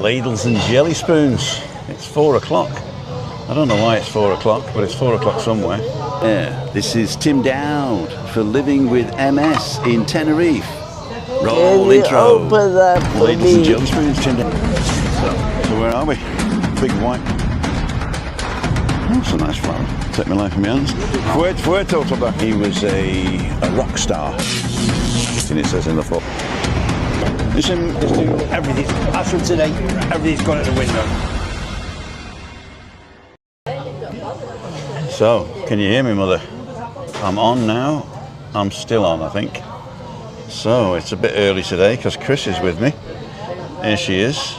Ladles and jelly spoons. It's 4 o'clock. I don't know why it's 4 o'clock, but it's 4 o'clock somewhere. Yeah, this is Tim Dowd for Living with MS in Tenerife. Roll intro. Ladles and jelly spoons, Tim Dowd. So where are we? Big white. Oh, it's a nice flower. Take my life in my hands. Fuerte toda. He was a rock star. And it says in the foot. Listen, everything. As from today, everything's gone out the window. So, can you hear me, Mother? I'm on now. I'm still on, I think. So, it's a bit early today because Chris is with me. There she is.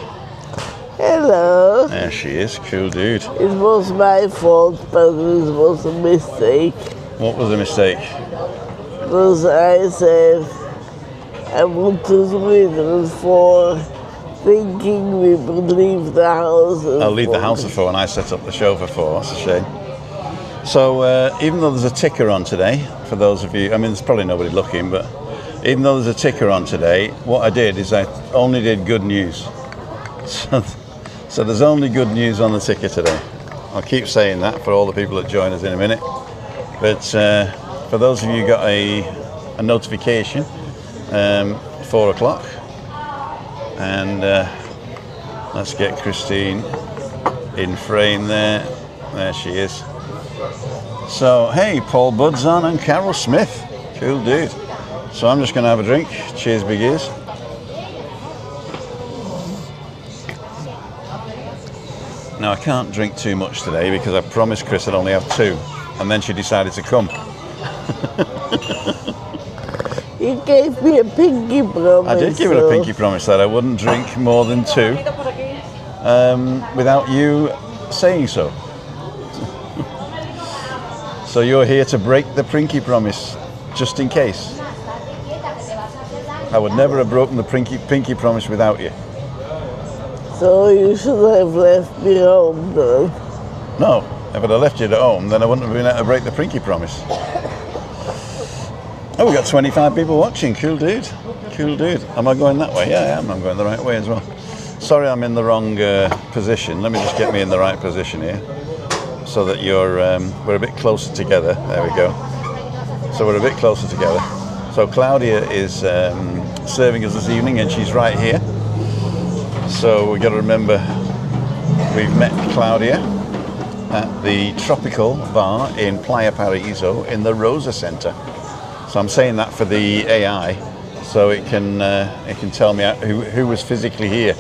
Hello. There she is. Cool dude. It was my fault, but it was a mistake. What was the mistake? Because I said I want to read for thinking we would leave the house. I'll leave the house at 4 and I set up the show for 4. That's a shame. So even though there's a ticker on today, for those of you, I mean, there's probably nobody looking, but even though there's a ticker on today, what I did is I only did good news. So there's only good news on the ticker today. I'll keep saying that for all the people that join us in a minute. But for those of you who got a notification, 4 o'clock, and let's get Christine in frame there. There she is. So, hey, Paul Budzon and Carol Smith. Cool dude. So I'm just going to have a drink. Cheers, big ears. Now, I can't drink too much today because I promised Chris I'd only have 2. And then she decided to come. You gave me a pinky promise. I did give her a pinky promise that I wouldn't drink more than 2 without you saying so. So you're here to break the pinky promise, just in case. I would never have broken the pinky promise without you. So you should have left me home then. No, if I'd have left you at home, then I wouldn't have been able to break the pinky promise. Oh, we got 25 people watching. Cool dude. Cool dude. Am I going that way? Yeah, I am. I'm going the right way as well. Sorry, I'm in the wrong position. Let me just get me in the right position here, so that we're a bit closer together. There we go. So we're a bit closer together. So Claudia is serving us this evening, and she's right here. So we've got to remember we've met Claudia at the Tropical Bar in Playa, Paraíso in the Rosa Center. So I'm saying that for the AI, so it can tell me who was physically here.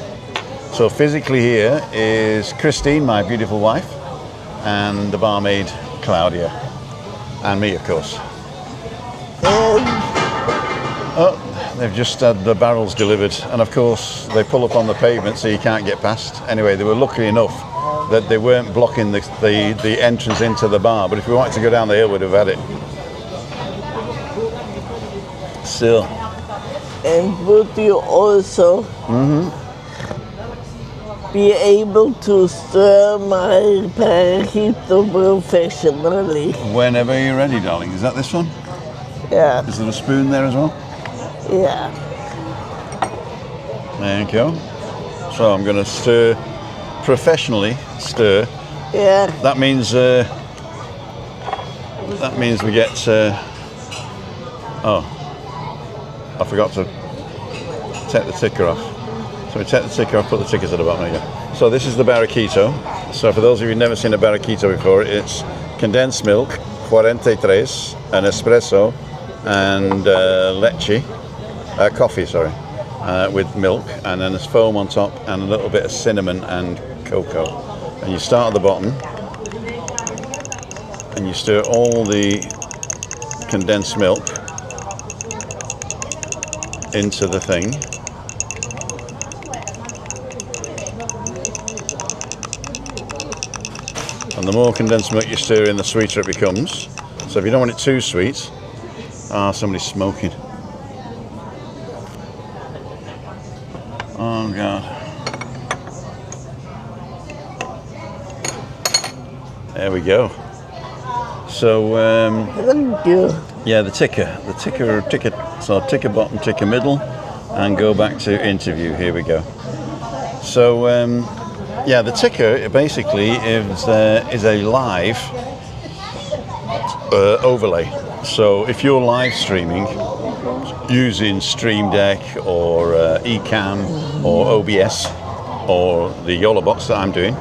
So physically here is Christine, my beautiful wife, and the barmaid Claudia, and me, of course. Oh, they've just had the barrels delivered, and of course they pull up on the pavement so you can't get past. Anyway, they were lucky enough that they weren't blocking the entrance into the bar, but if we wanted to go down the hill, we'd have had it. Still. And would you also be able to stir my Paraíso professionally? Whenever you're ready, darling. Is that this one? Yeah. Is there a spoon there as well? Yeah. There you go. So I'm going to stir, professionally stir. Yeah. That means we get. Oh, I forgot to take the ticker off. So we take the ticker off, put the tickers at the bottom again. So this is the barraquito. So for those of you who've never seen a barraquito before, it's condensed milk, 43, an espresso, and leche, coffee, sorry, with milk, and then there's foam on top and a little bit of cinnamon and cocoa. And you start at the bottom and you stir all the condensed milk into the thing. And the more condensed milk you stir in, the sweeter it becomes. So if you don't want it too sweet, somebody's smoking. Oh God. There we go. So Thank you. yeah, the ticker. So ticker bottom, ticker middle, and go back to interview. Here we go. So yeah, the ticker basically is a live overlay. So if you're live streaming using Stream Deck or Ecamm or OBS or the YOLO box that I'm doing,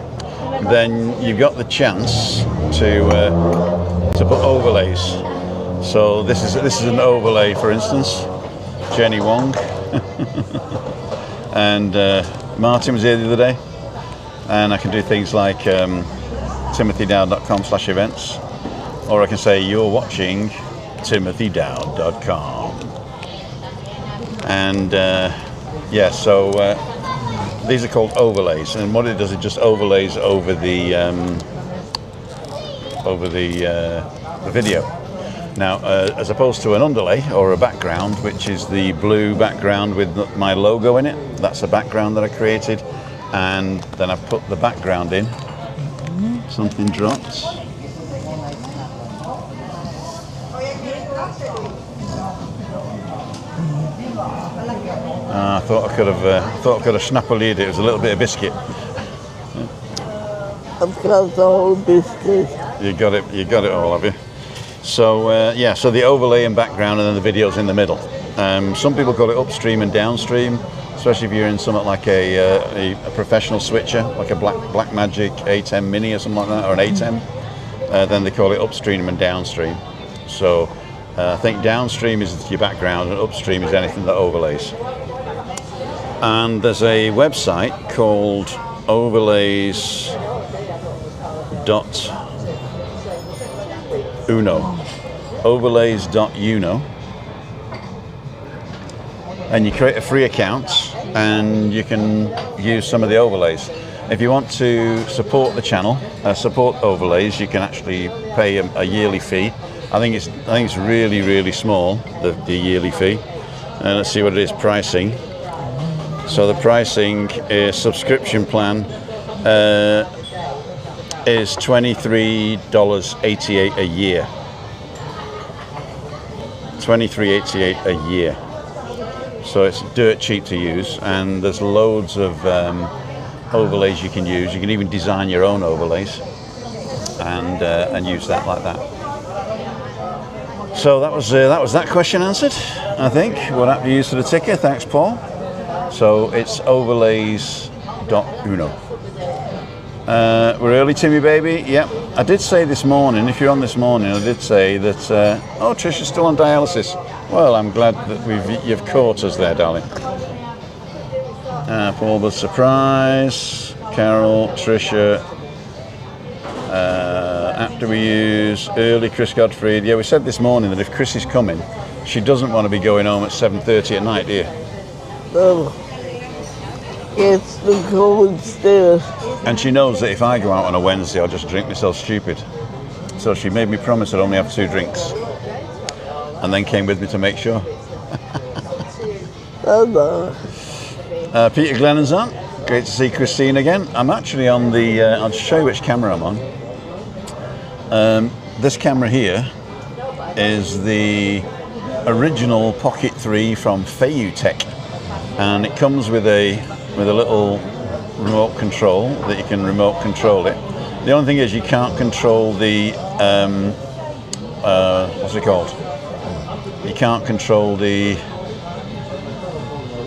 then you've got the chance to put overlays. So this is an overlay, for instance, Jenny Wong, and Martin was here the other day, and I can do things like timothydowd.com/events, or I can say you're watching timothydowd.com, and yeah, so these are called overlays, and what it does, it just overlays over the video. Now, as opposed to an underlay or a background, which is the blue background with my logo in it, that's a background that I created, and then I put the background in. Something dropped. I thought I could have snapped-a-leed it. It was a little bit of biscuit. I've got the whole biscuit. You got it all, have you? So yeah, so the overlay and background, and then the video's in the middle. Some people call it upstream and downstream, especially if you're in something like a professional switcher, like a Blackmagic A10 Mini or something like that, or an A10. Then they call it upstream and downstream. So I think downstream is your background, and upstream is anything that overlays. And there's a website called overlays.uno, and you create a free account and you can use some of the overlays. If you want to support the channel, support overlays, you can actually pay a yearly fee. I think it's really, really small, the yearly fee. And let's see what it is pricing. So the pricing is subscription plan is $23.88 a year. $23.88 a year. So it's dirt cheap to use, and there's loads of overlays you can use. You can even design your own overlays and use that like that. So that was that question answered, I think. What app do you use for the ticker? Thanks, Paul. So it's overlays.uno. We're early, Timmy baby. Yep. I did say this morning, if you're on this morning, I did say that, oh, Trisha's still on dialysis. Well, I'm glad that you've caught us there, darling. Paul was surprise. Carol, Trisha. App do we use? Early, Chris Godfrey. Yeah, we said this morning that if Chris is coming, she doesn't want to be going home at 7:30 at night, do you? No. It's the cold stairs. And she knows that if I go out on a Wednesday, I'll just drink myself stupid. So she made me promise I'd only have 2 drinks. And then came with me to make sure. Peter Glennon's on. Great to see Christine again. I'm actually on the, I'll show you which camera I'm on. This camera here is the original Pocket 3 from Feiyutech. And it comes with a little remote control that you can remote control it. The only thing is you can't control the what's it called? You can't control the.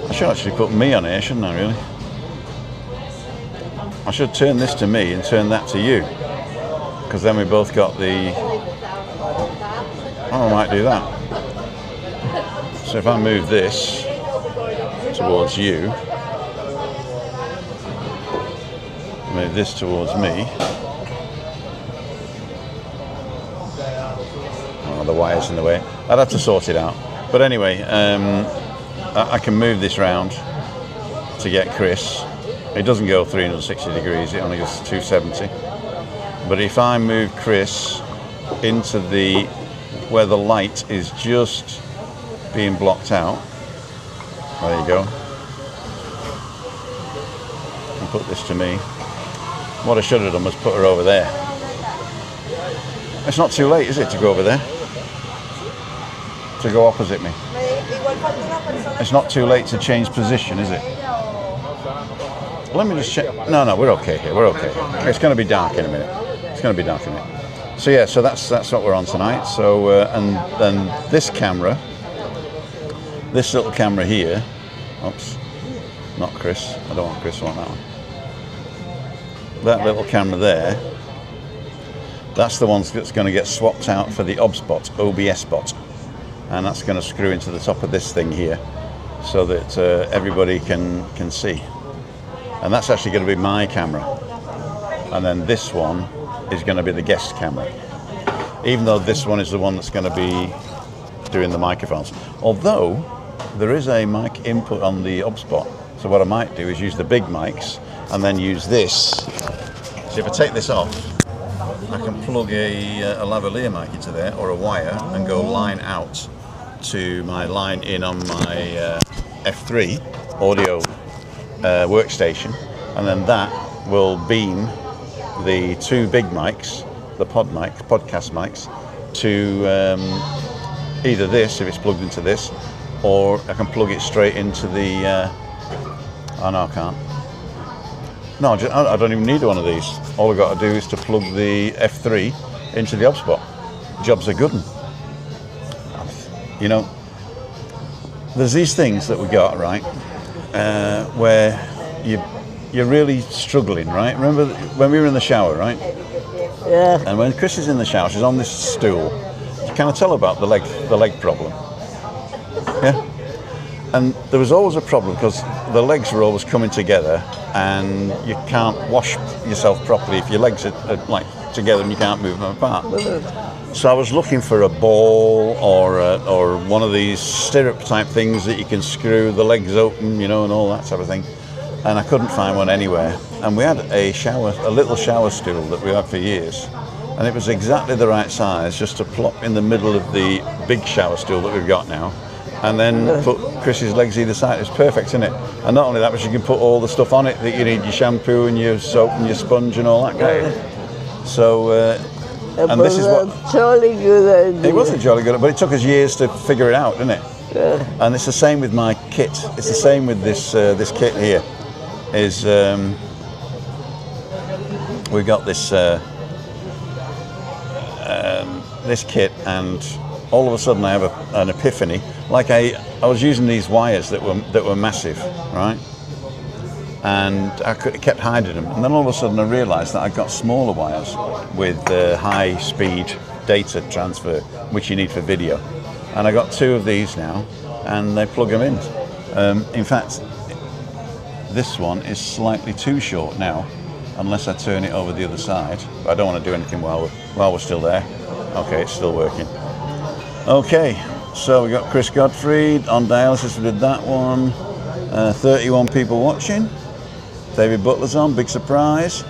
I should actually put me on here, shouldn't I? Really? I should turn this to me and turn that to you, because then we both got the. Oh, I might do that. So if I move this towards you. Move this towards me. Oh, the wire's in the way. I'd have to sort it out. But anyway, I can move this round to get Chris. It doesn't go 360 degrees, it only goes 270. But if I move Chris into where the light is just being blocked out, there you go. And put this to me. What I should have done was put her over there. It's not too late, is it, to go over there? To go opposite me. It's not too late to change position, is it? let me just check. No, we're okay here. We're okay. It's going to be dark in a minute. It's going to be dark in a minute. So yeah, so that's what we're on tonight. So and then this camera, this little camera here. Oops, not Chris. I don't want Chris. I want that one. That little camera there. That's the one that's going to get swapped out for the OBS bot, and that's going to screw into the top of this thing here, so that everybody can see. And that's actually going to be my camera, and then this one is going to be the guest camera. Even though this one is the one that's going to be doing the microphones. Although there is a mic input on the OBS bot, so what I might do is use the big mics and then use this. So if I take this off, I can plug a lavalier mic into there, or a wire, and go line out to my line in on my F3 audio workstation, and then that will beam the two big mics, the podcast mics, to either this, if it's plugged into this, or I can plug it straight into the... oh no, I can't. No, I don't even need one of these. All I've got to do is to plug the F3 into the OBS bot. Job's a good one. You know, there's these things that we got, right, where you're really struggling, right? Remember when we were in the shower, right? Yeah. And when Chris is in the shower, she's on this stool. You kind of tell about the leg problem. Yeah. And there was always a problem because the legs were always coming together, and you can't wash yourself properly if your legs are like together and you can't move them apart. So I was looking for a ball or one of these stirrup type things that you can screw the legs open, you know, and all that sort of thing. And I couldn't find one anywhere. And we had a little shower stool that we had for years, and it was exactly the right size just to plop in the middle of the big shower stool that we've got now, and then put Chris's legs either side. It's perfect, isn't it? And not only that, but you can put all the stuff on it that you need, your shampoo and your soap and your sponge and all that kind of. So, and this is what... jolly good idea. It was a jolly good, but it took us years to figure it out, didn't it? Yeah. And it's the same with my kit. It's the same with this this kit here. Is we've got this this kit, and all of a sudden I have an epiphany. Like I was using these wires that were massive, right? And I kept hiding them. And then all of a sudden I realised that I got smaller wires with high speed data transfer, which you need for video. And I got two of these now, and they plug them in. In fact, this one is slightly too short now, unless I turn it over the other side. But I don't want to do anything while we're still there. Okay, it's still working. Okay, so we got Chris Godfrey on dialysis. We did that one. 31 people watching. David Butler's on, big surprise.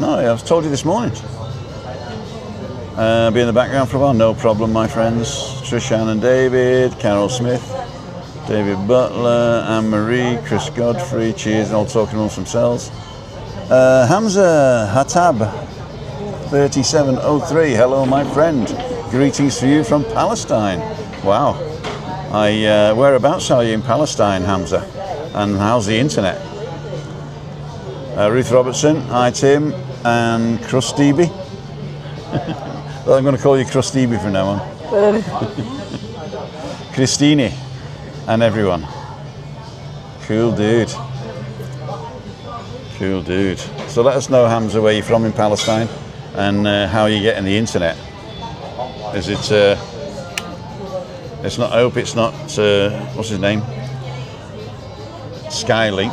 No, I told you this morning. Be in the background for a while, no problem, my friends. Trishan and David, Carol Smith, David Butler, Anne-Marie, Chris Godfrey, cheers, all talking amongst themselves. Hamza Hatab, 3703, hello my friend. Greetings for you from Palestine. Wow. Whereabouts are you in Palestine, Hamza? And how's the internet? Ruth Robertson, hi Tim, and Crusteeby. I'm going to call you Crusteeby from now on. Christine and everyone. Cool dude. Cool dude. So let us know, Hamza, where you're from in Palestine, and how you're getting the internet. Is it? It's not. I hope it's not. What's his name? Skylink.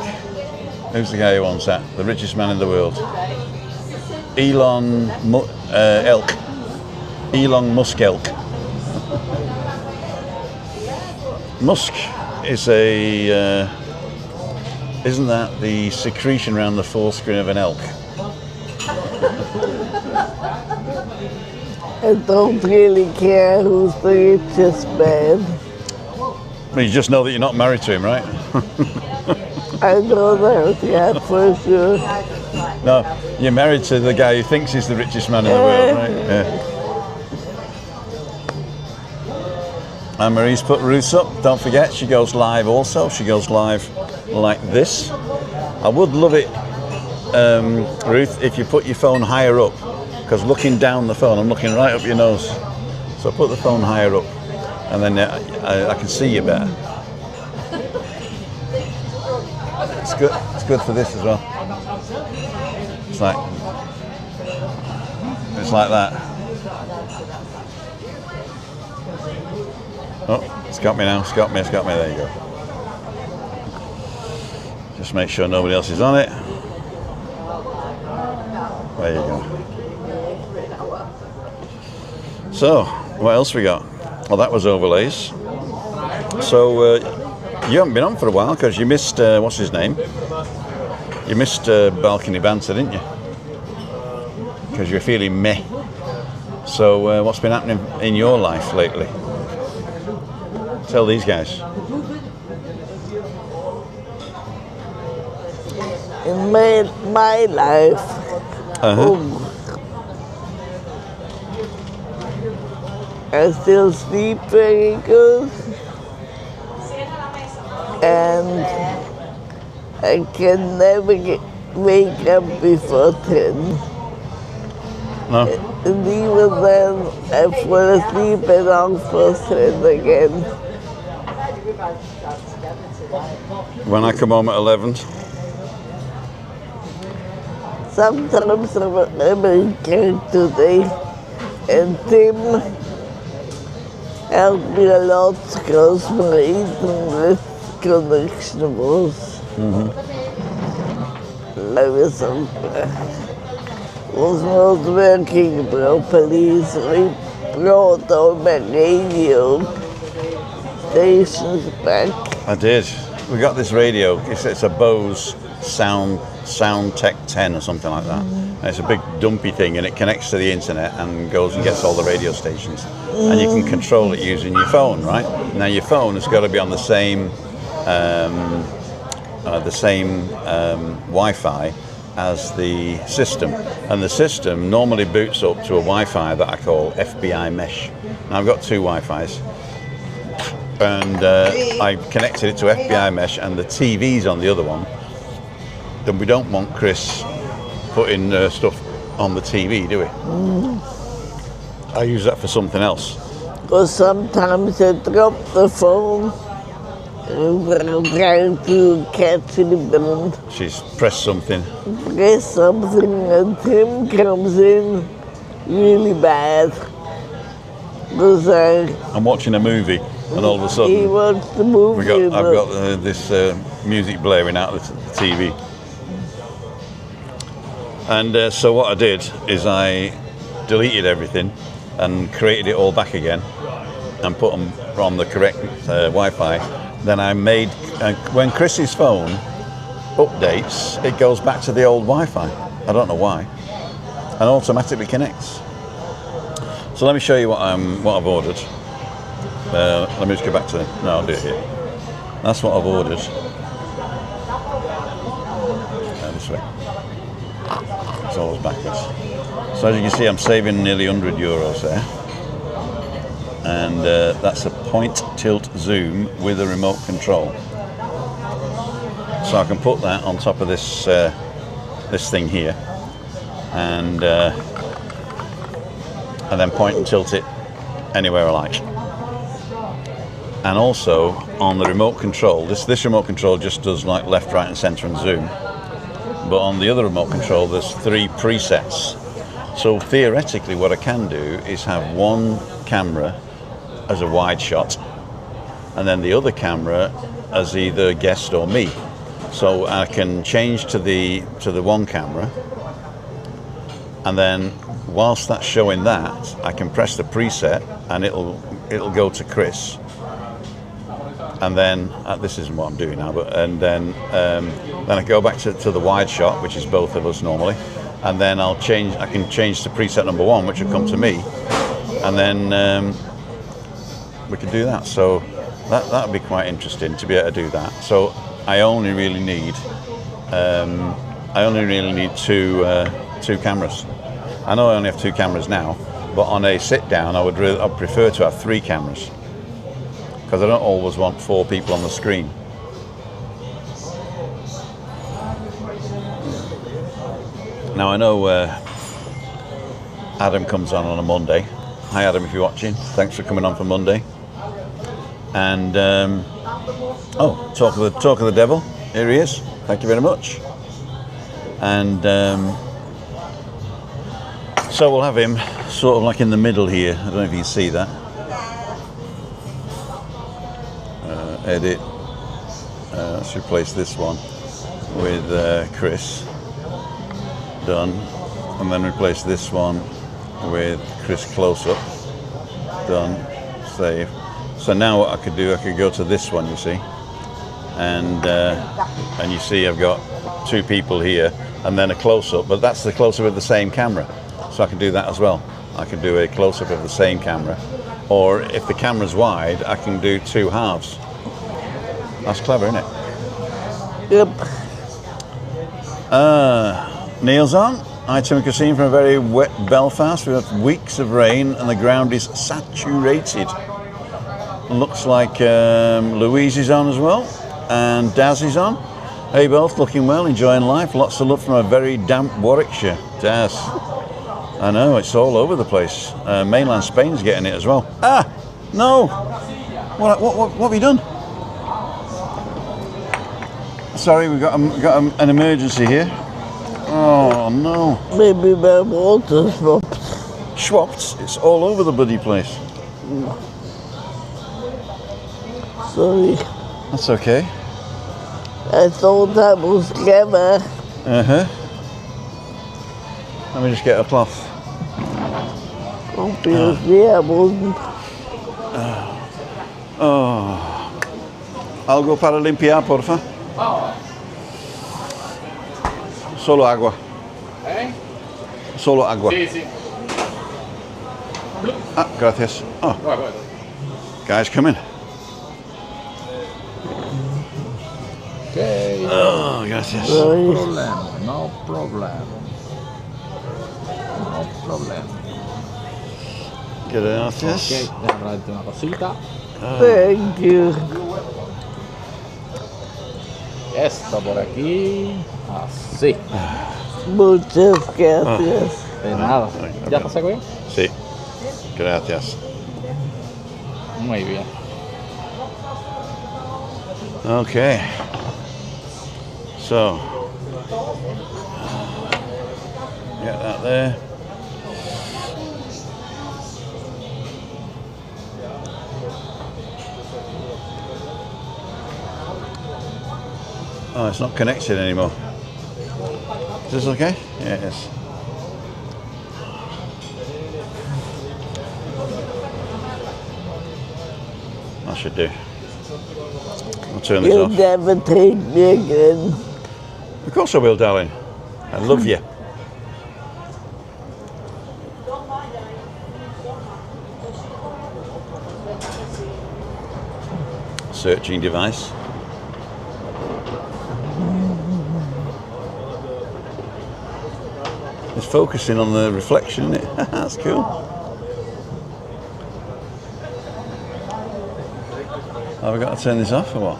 Who's the guy who owns that? The richest man in the world. Elon Musk elk. Musk is a. Isn't that the secretion around the foreskin of an elk? I don't really care who's the richest man. Well, you just know that you're not married to him, right? I know that, yeah, for sure. No, you're married to the guy who thinks he's the richest man in the world, right? Yeah. Anne-Marie's put Ruth's up. Don't forget, she goes live also. She goes live like this. I would love it Ruth, if you put your phone higher up, because looking down the phone, I'm looking right up your nose. So put the phone higher up, and then I can see you better. It's good. It's good for this as well. It's like that. Oh, it's got me now. It's got me. There you go. Just make sure nobody else is on it. There you go. So, what else we got? Well, that was overlays. So, you haven't been on for a while because you missed, what's his name? You missed balcony banter, didn't you? Because you're feeling meh. So, what's been happening in your life lately? Tell these guys. In my life, I still sleep very good, and I can never wake up before 10. No? And even then, I fall asleep at 10 again. When I come home at 11? Sometimes I'm in church today, and Tim helped me a lot because my internet connection was not working properly, so he brought all my radio stations back. I did. We got this radio. It's a Bose Soundtech 10 or something like that. And it's a big dumpy thing, and it connects to the internet and goes and gets all the radio stations. And you can control it using your phone, right? Now your phone has got to be on the same Wi-Fi as the system, and the system normally boots up to a Wi-Fi that I call FBI mesh. Now I've got two Wi-Fis, and I connected it to FBI mesh, and the TV's on the other one. Then we don't want Chris putting stuff on the TV, do we? I use that for something else. Because sometimes I drop the phone and I'm trying to catch it, and She's pressed something. press something, and Tim comes in really bad. Because I'm watching a movie, and all of a he sudden wants the movie. I've got this music blaring out of the TV. And so what I did is I deleted everything and created it all back again and put them on the correct Wi-Fi. Then I made, when Chris's phone updates, it goes back to the old Wi-Fi. I don't know why. And automatically connects. So let me show you what I've ordered. Let me just go back to, no, I'll do it here. That's what I've ordered. This way. It's always backwards. So as you can see, I'm saving nearly €100 there. And that's a point tilt zoom with a remote control. So I can put that on top of this this thing here, and then point and tilt it anywhere I like. And also on the remote control, this remote control just does like left, right, and center and zoom. But on the other remote control, there's 3 presets. So theoretically, what I can do is have one camera as a wide shot, and then the other camera as either guest or me. So I can change to the one camera, and then whilst that's showing that, I can press the preset, and it'll go to Chris. And then this isn't what I'm doing now, but then I go back to the wide shot, which is both of us normally, and then I can change to preset number 1, which will come to me, and then we can do that. So that'd be quite interesting to be able to do that. So I only really need two cameras. I know I only have 2 cameras now, but on a sit down, I'd prefer to have 3 cameras, because I don't always want 4 people on the screen. Now I know Adam comes on a Monday. Hi Adam, if you're watching. Thanks for coming on for Monday. And talk of the devil. Here he is. Thank you very much. And so we'll have him sort of like in the middle here. I don't know if you can see that. Edit. Let's replace this one with Chris. Done. And then replace this one with Chris close-up. Done. Save. So now what I could do, I could go to this one, you see. And you see I've got two people here and then a close-up, but that's the close-up of the same camera. So I can do that as well. I can do a close-up of the same camera. Or if the camera's wide, I can do two halves. That's clever, isn't it? Yep. Neil's on. Hi Tim and Christine from a very wet Belfast. We've had weeks of rain and the ground is saturated. Looks like Louise is on as well. And Daz is on. Hey both, looking well, enjoying life. Lots of love from a very damp Warwickshire. Daz. I know, it's all over the place. Mainland Spain's getting it as well. Ah! No! What have you done? Sorry, we've got an emergency here. Oh no. Maybe my water swapped. Schwapped? It's all over the bloody place. Sorry. That's okay. I thought that was clever. Uh-huh. Let me just get a cloth. Obviously I wasn't. Algo para limpiar, porfa. Solo agua. Solo agua. Sí, sí. Ah, gracias. Oh, guys, come in. Okay. Oh, gracias. Sorry. No problem. Gracias. Ok, déjame traerte una cosita. Thank you. Esto por aquí. Así. Muchas gracias. De nada. ¿Ya está seco bien? Sí. Gracias. Muy bien. Okay. So, get that there. Oh, it's not connected anymore. Is this okay? Yeah, it is. I should do. I'll turn this You'll off. never take me again. Of course I will, darling. I love you. Searching device. It's focusing on the reflection, isn't it? That's cool. Have I got to turn this off or what?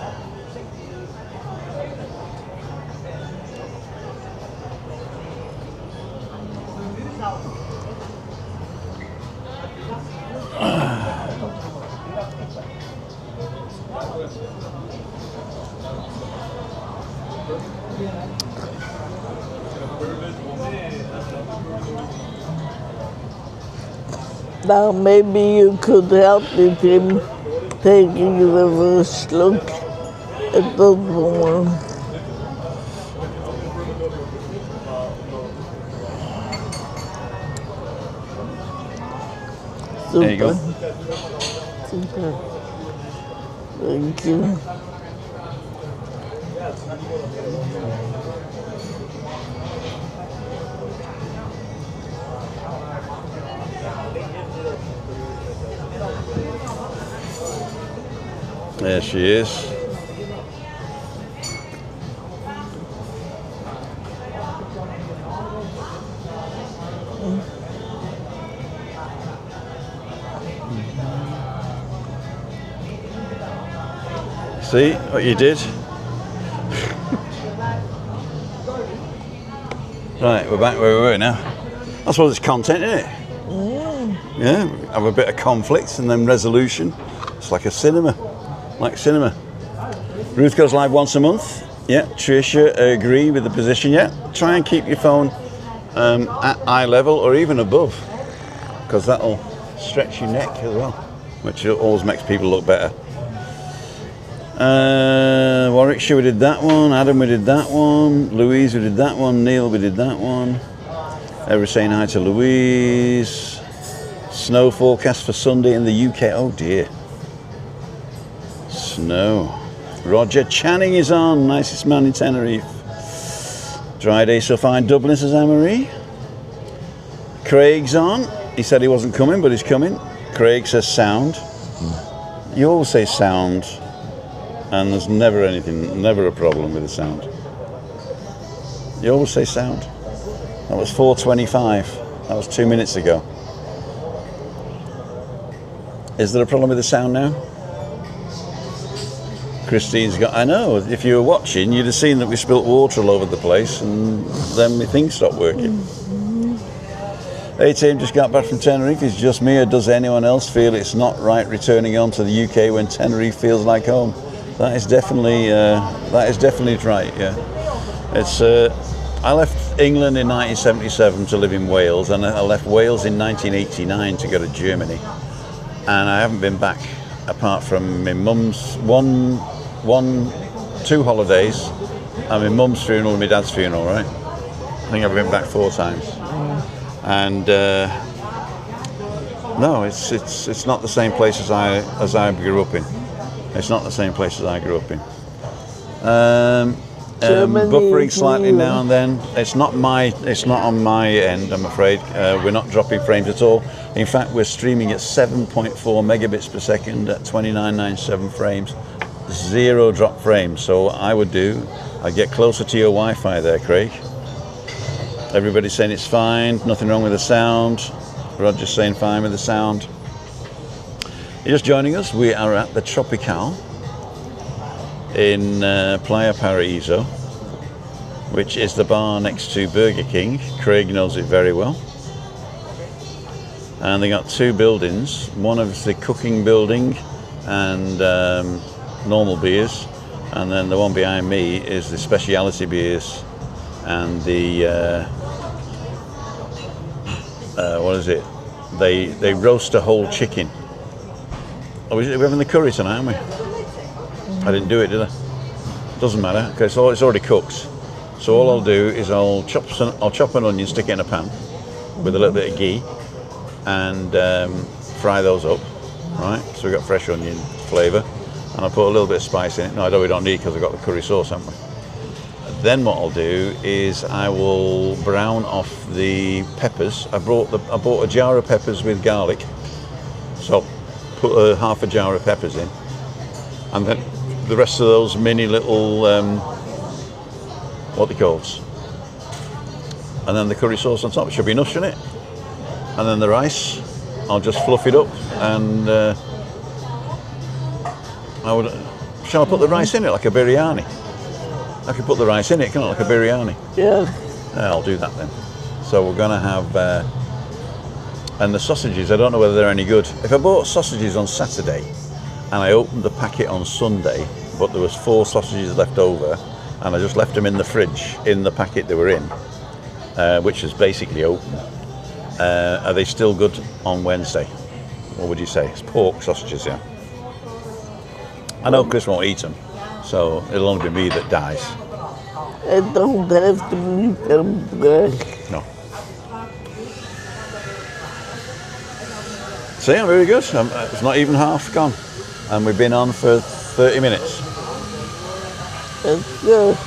Now maybe you could help me, Tim, taking the first look at the woman. There you go. Super. Thank you. There she is. See what you did? Right, we're back where we were now. I suppose it's content, isn't it? Yeah, have a bit of conflict and then resolution. It's like a cinema, Ruth goes live once a month. Yeah, Tricia, agree with the position. Yeah, try and keep your phone at eye level or even above, because that'll stretch your neck as well, which always makes people look better. Warwickshire, we did that one. Adam, we did that one. Louise, we did that one. Neil, we did that one. Everyone's saying hi to Louise. Snow forecast for Sunday in the UK. Oh dear. Snow. Roger Channing is on. Nicest man in Tenerife. Dry day so far in Dublin, says Anne-Marie. Craig's on. He said he wasn't coming, but he's coming. Craig says sound. You always say sound, and there's never a problem with the sound. You always say sound. That was 4:25. That was 2 minutes ago. Is there a problem with the sound now? Christine's got, I know, if you were watching, you'd have seen that we spilt water all over the place and then my thing stopped working. Hey team, just got back from Tenerife. It's just me, or does anyone else feel it's not right returning on to the UK when Tenerife feels like home? That is definitely right, yeah. It's, I left England in 1977 to live in Wales, and I left Wales in 1989 to go to Germany. And I haven't been back apart from my mum's two holidays and my mum's funeral and my dad's funeral, right? I think I've been back 4 times. And no, it's not the same place as I grew up in. It's not the same place as I grew up in. Buffering slightly now and then. It's not on my end, I'm afraid. We're not dropping frames at all. In fact, we're streaming at 7.4 megabits per second at 2997 frames. 0 drop frames. So what I would do, I'd get closer to your Wi-Fi there, Craig. Everybody's saying it's fine, nothing wrong with the sound. Roger's saying fine with the sound. You're just joining us. We are at the Tropical in Playa Paraíso, which is the bar next to Burger King. Craig knows it very well. And they got 2 buildings. One is the cooking building and normal beers, and then the one behind me is the speciality beers and the what is it? They roast a whole chicken. Oh, we're having the curry tonight, aren't we? I didn't do it, did I? Doesn't matter. Okay, so it's already cooked. So all I'll do is I'll chop an onion, stick it in a pan with a little bit of ghee, and fry those up. Right. So we've got fresh onion flavour, and I'll put a little bit of spice in it. No, we don't need, because I've got the curry sauce, haven't we? Then what I'll do is I will brown off the peppers. I bought a jar of peppers with garlic, so I'll put half a jar of peppers in, and then the rest of those mini little what they called, and then the curry sauce on top. It should be enough, shouldn't it? And then the rice, I'll just fluff it up, and shall I put the rice in it like a biryani? I could put the rice in it, can't I, like a biryani? Yeah. I'll do that then. So we're going to have, and the sausages, I don't know whether they're any good. If I bought sausages on Saturday and I opened the packet on Sunday, but there was 4 sausages left over, and I just left them in the fridge, in the packet they were in, which is basically open, are they still good on Wednesday? What would you say? It's pork sausages, yeah. I know Chris won't eat them, so it'll only be me that dies. I don't have to eat them fresh. No. So yeah, very good. It's not even half gone, and we've been on for 30 minutes. That's good.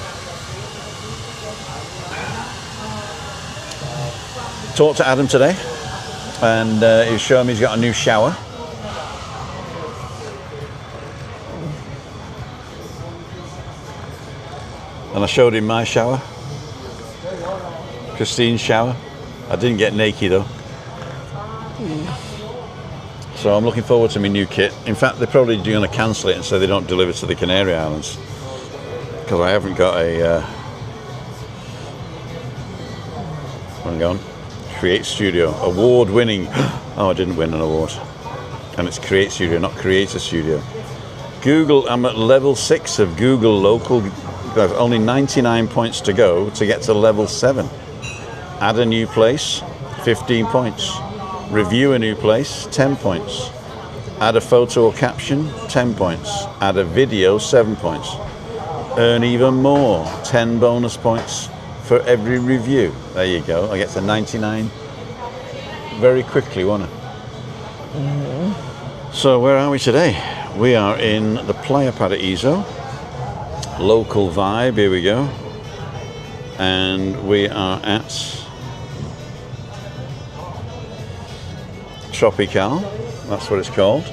Talked to Adam today, and he's showing me he's got a new shower. And I showed him my shower, Christine's shower. I didn't get naked though. So I'm looking forward to my new kit. In fact, they're probably going to cancel it and say they don't deliver to the Canary Islands, because I haven't got a Hang on. Create Studio. Award-winning. Oh, I didn't win an award. And it's Create Studio, not Creator Studio. Google, I'm at level 6 of Google Local. There's only 99 points to go to get to level 7. Add a new place, 15 points. Review a new place, 10 points. Add a photo or caption, 10 points. Add a video, 7 points. Earn even more, 10 bonus points for every review. There you go. I get to 99 very quickly, won't I? So where are we today? We are in the Playa Paraíso. Local vibe, here we go. And we are at Tropical, that's what it's called.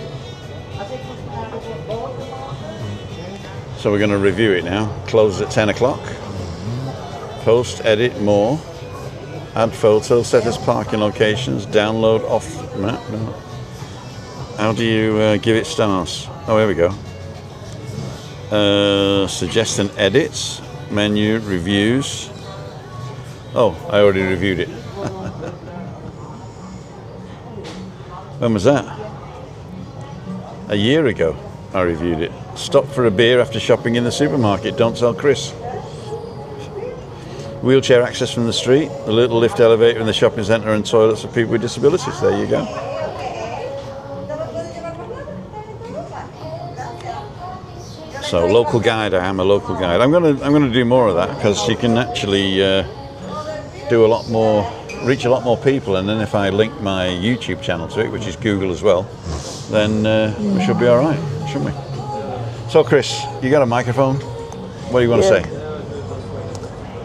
So we're going to review it now. Closes at 10 o'clock. Post, edit, more. Add photos, set as parking locations, download off map. No. How do you give it stars? Oh, here we go. Suggest and edits, menu, reviews. Oh, I already reviewed it. When was that? A year ago I reviewed it. Stop for a beer after shopping in the supermarket. Don't tell Chris. Wheelchair access from the street. A little lift elevator in the shopping centre and toilets for people with disabilities. There you go. So local guide. I am a local guide. I'm gonna do more of that because you can actually do a lot more. Reach a lot more people, and then if I link my YouTube channel to it, which is Google as well, then we should be all right, shouldn't we? So, Chris, you got a microphone? What do you want to say?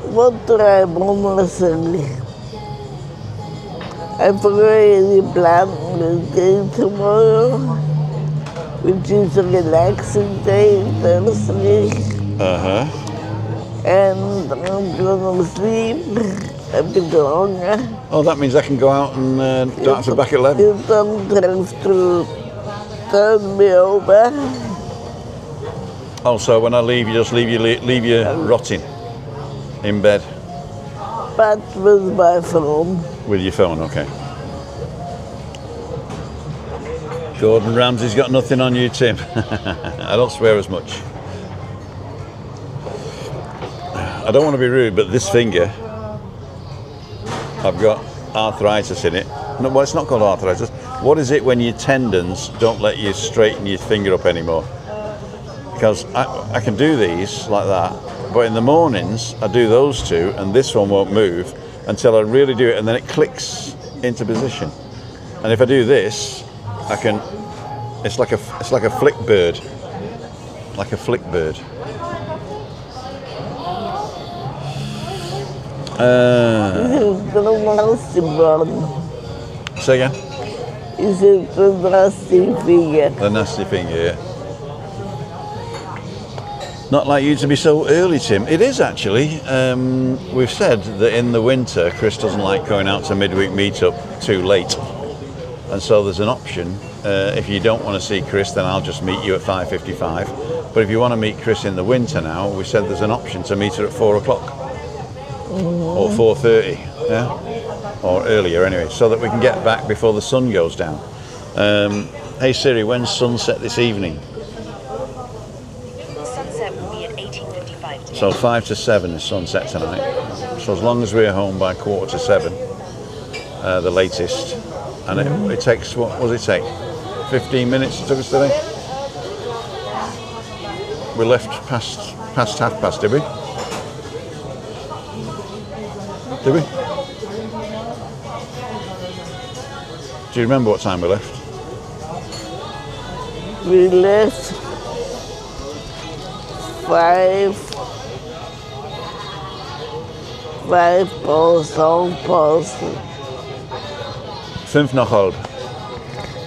What do I want to say? I've already planned the day tomorrow, which is a relaxing day, Thursday. And I'm gonna sleep a bit longer. Oh, that means I can go out and don't have to back at 11. You don't have to turn me over. Oh, so when I leave, you just leave you rotting in bed But with my phone. with your phone, okay. Gordon Ramsay's got nothing on you, Tim. I don't swear as much. I don't want to be rude, but this finger, I've got arthritis in it. No, well, it's not called arthritis. What is it when your tendons don't let you straighten your finger up anymore? Because I can do these like that, but in the mornings I do those two, and this one won't move until I really do it, and then it clicks into position. And if I do this, I can. It's like a flick bird, like a flick bird. The nasty one. Say again? Is it the nasty finger? The nasty finger, yeah. Not like you to be so early, Tim. It is actually. We've said that in the winter, Chris doesn't like going out to Midweek Meetup too late. And so there's an option. If you don't want to see Chris, then I'll just meet you at 5:55. But if you want to meet Chris in the winter now, we said there's an option to meet her at 4 o'clock. Or 4:30, yeah? Or earlier anyway, so that we can get back before the sun goes down. Hey Siri, when's sunset this evening? Sunset will be at 18:55 today. So 5 to 7 is sunset tonight. So as long as we're home by 6:45, the latest. And it takes, what does it take? 15 minutes it took us today? We left past 1:30, did we? Did we? Do you remember what time we left? We left 5 past. 5 nach halb.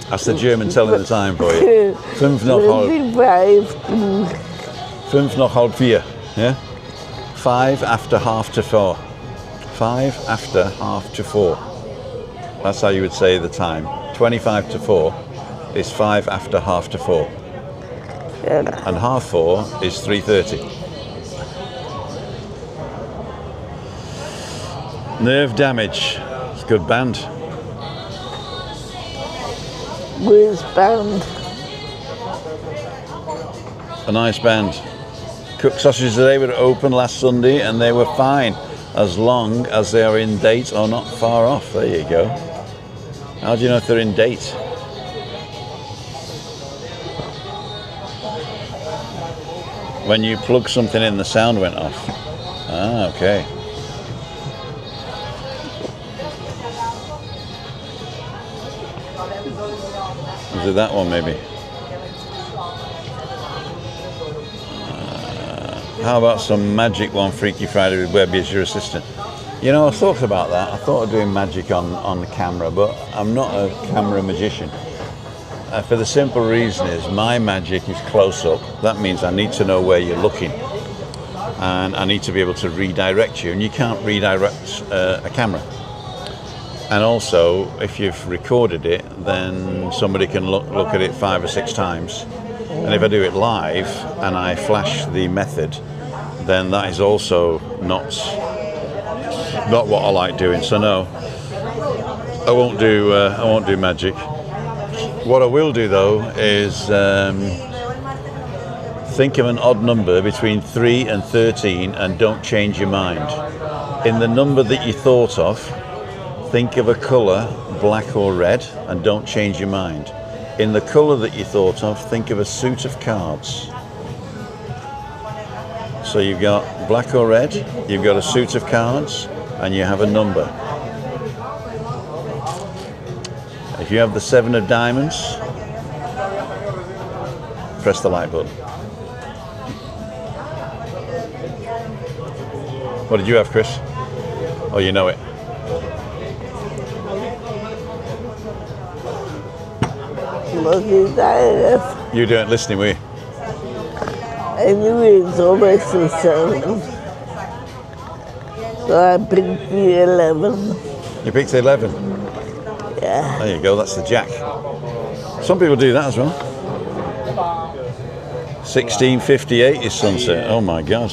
That's the German telling the time for you. 5 nach halb. 5 nach halb 4. Yeah? 5 after half to 4. 5 after half to 4. That's how you would say the time. 25 to 4 is 5 after half to 4. And half 4 is 3:30. Nerve Damage. It's a good band. Which band? A nice band. Cooked sausages today were open last Sunday and they were fine as long as they are in date or not far off. There you go. How do you know if they're in date? When you plug something in, the sound went off. Ah, okay. Is it that one maybe? How about some magic one, Freaky Friday with Webby as your assistant? You know, I thought about that. I thought of doing magic on the camera, but I'm not a camera magician. For the simple reason is my magic is close up. That means I need to know where you're looking. And I need to be able to redirect you. And you can't redirect a camera. And also, if you've recorded it, then somebody can look at it 5 or 6 times. And if I do it live and I flash the method, then that is also not what I like doing. So no, I won't do magic. What I will do though is think of an odd number between 3 and 13 and don't change your mind. In the number that you thought of, think of a colour, black or red, and don't change your mind. In the colour that you thought of, think of a suit of cards. So you've got black or red, you've got a suit of cards, and you have a number. If you have the 7 of diamonds, press the like button. What did you have, Chris? Oh, you know it. You weren't listening, were you? Anyway, it's almost the 7. So I picked the 11. You picked the 11? Yeah. There you go, that's the jack. Some people do that as well. 16:58 is sunset. Oh my God.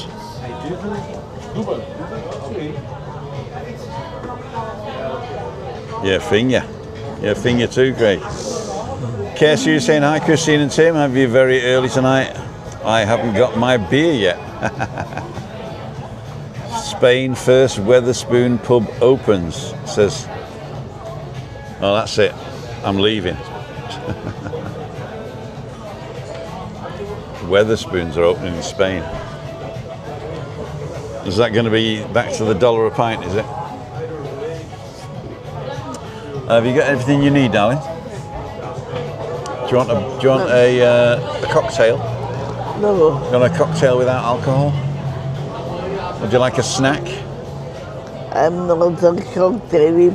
Yeah, finger. Yeah, finger too, Craig. KSU saying hi, Christine and Tim. Have you very early tonight? I haven't got my beer yet. Spain first Weatherspoon pub opens. Says, oh, that's it. I'm leaving. Weatherspoons are opening in Spain. Is that going to be back to the $1 a pint, is it? Have you got everything you need, darling? Do you want a cocktail? No. Do you want a cocktail without alcohol? Would you like a snack? I'm not a cocktail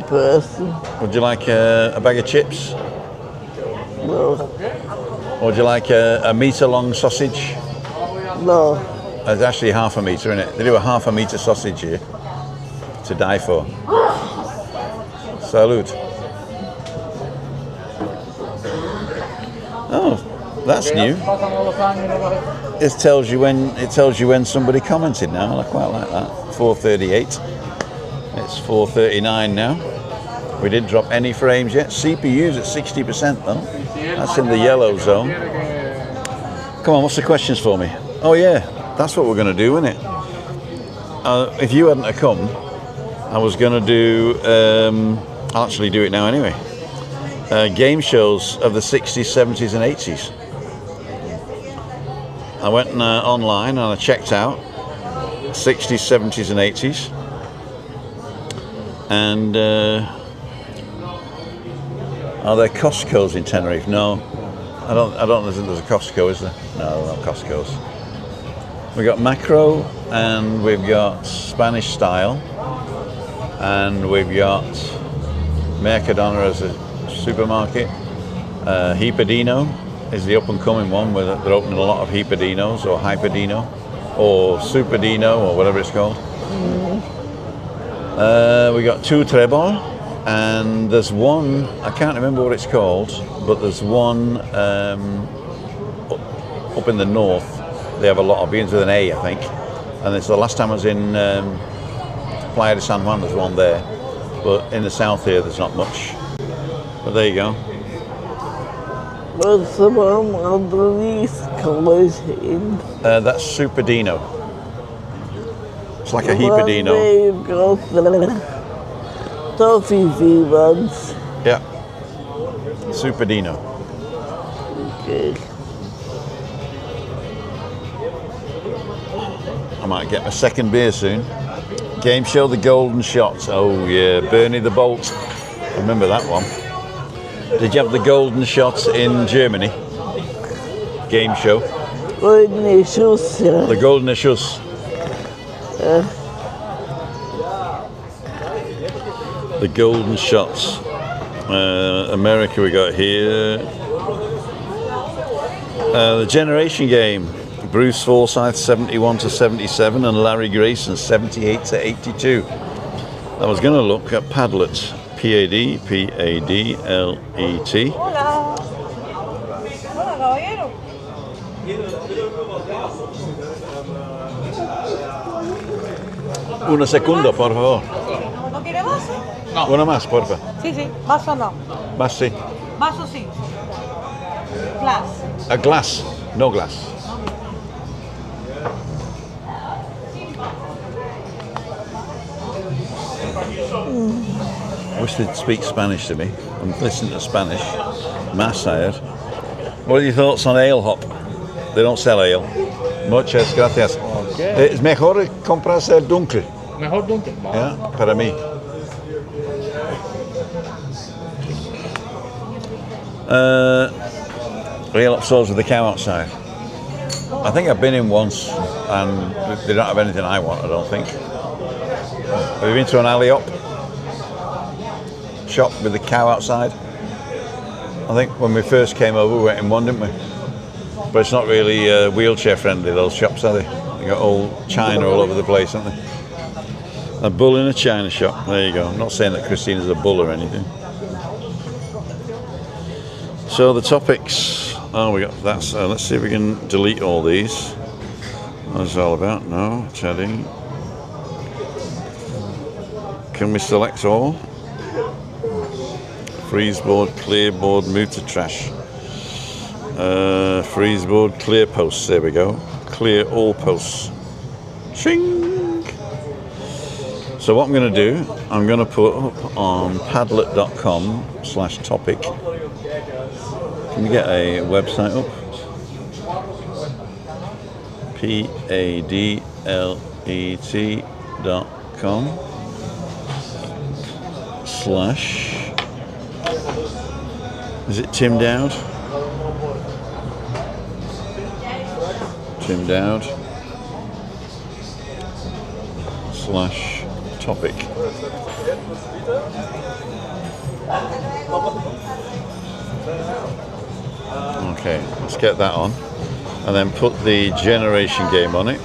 person. Would you like a bag of chips? No. Or would you like a metre-long sausage? No. It's actually half a metre, isn't it? They do a half a metre sausage here to die for. Salute. Oh, that's new. It tells you when somebody commented now. I quite like that. 4:38. It's 4:39 now. We didn't drop any frames yet. CPU's at 60% though. That's in the yellow zone. Come on, what's the questions for me? Oh yeah, that's what we're going to do, isn't it? If you hadn't have come, I was going to do. I'll actually do it now anyway. Game shows of the 60s, 70s and 80s. I went online and I checked out 60s, 70s and 80s. And are there Costco's in Tenerife? No. I don't think there's a Costco, is there? No, not Costco's. We've got Macro and we've got Spanish Style and we've got Mercadona as a supermarket. Hipadino is the up and coming one where they're opening a lot of Hipadinos or Hyperdino or Superdino or whatever it's called. We got Two Trebol and there's one, I can't remember what it's called, but there's one up in the north. They have a lot of beans with an A, I think. And it's the last time I was in Playa de San Juan, there's one there. But in the south here, there's not much. But there you go. What's the one underneath colored in? That's Superdino. It's like a One heapadino. they've got the toffee ones. Yeah. Superdino. Okay. I might get my second beer soon. Game show, The Golden Shots. Oh yeah, Bernie the Bolt. I remember that one. Did you have The Golden Shots in Germany? Game show. Golden shoes, yeah. The Golden Schuss. The Golden Shots. America we got here. The Generation Game. Bruce Forsyth 71 to 77 and Larry Grayson 78 to 82. I was going to look at Padlet. Padlet. Hola. Hola, caballero. Una segunda, por favor. ¿No quiere vaso? Una más, por favor. Sí, sí. Vaso no. Más, sí. Vaso sí. Glass. A glass, no glass. I wish they'd speak Spanish to me. I'm listening to Spanish. Más tired. What are your thoughts on ale hop? They don't sell ale. Muchas gracias. Okay. Es mejor comprarse el dunkel. Mejor dunkel. Yeah, para mí. Ale hop stores with the cow outside. I think I've been in once, and they don't have anything I want. I don't think. Have you been to an alley hop shop with the cow outside? I think when we first came over, we went in one, didn't we? But it's not really wheelchair friendly, those shops, are they? They got all china all over the place, haven't they? A bull in a china shop. There you go. I'm not saying that Christina's a bull or anything. So the topics. Oh, we got that. So let's see if we can delete all these. What's it all about? No, chatting. Can we select all? Freeze board, clear board, move to trash. Freeze board, clear posts. There we go. Clear all posts. Shing! So what I'm going to do, I'm going to put up on padlet.com/topic. Can we get a website up? padlet.com/ is it Tim Dowd? Tim Dowd /topic. Okay, let's get that on and then put the Generation Game on it.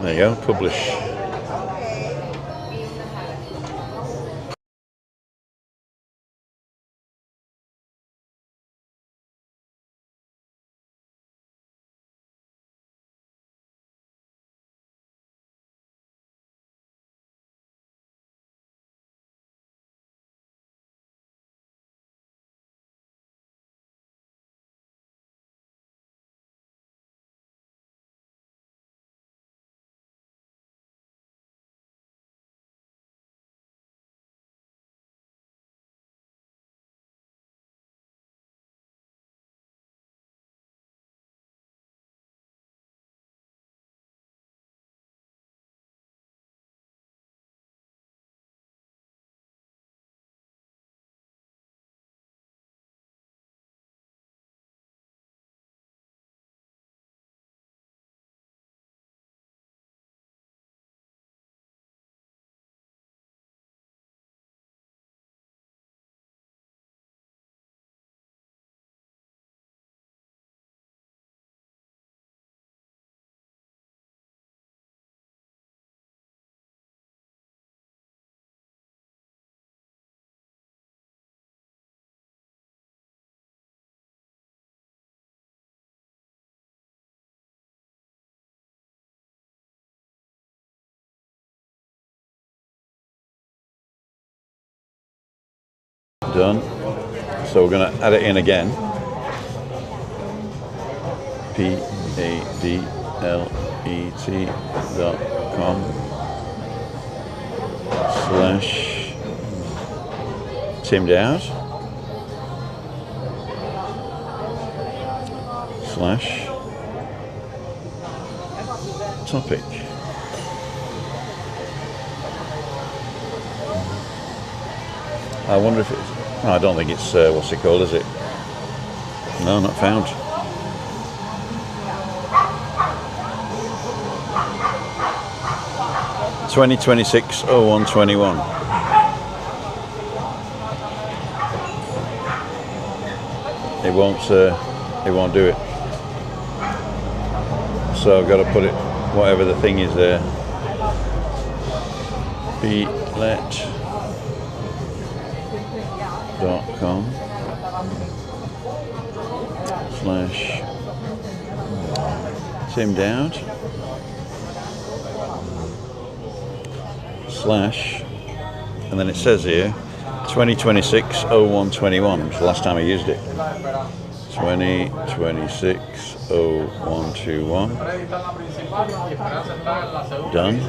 There you go, publish. Done. So we're going to add it in again. padlet.com/topic. I wonder if it's... Oh, I don't think it's... what's it called, is it? No, not found. (2026-0121). It won't do it. So I've got to put it, whatever the thing is there. Beatlet.com/Tim Dowd / and then it says here 2026-0121, which is the last time I used it. 2026-0121. Done.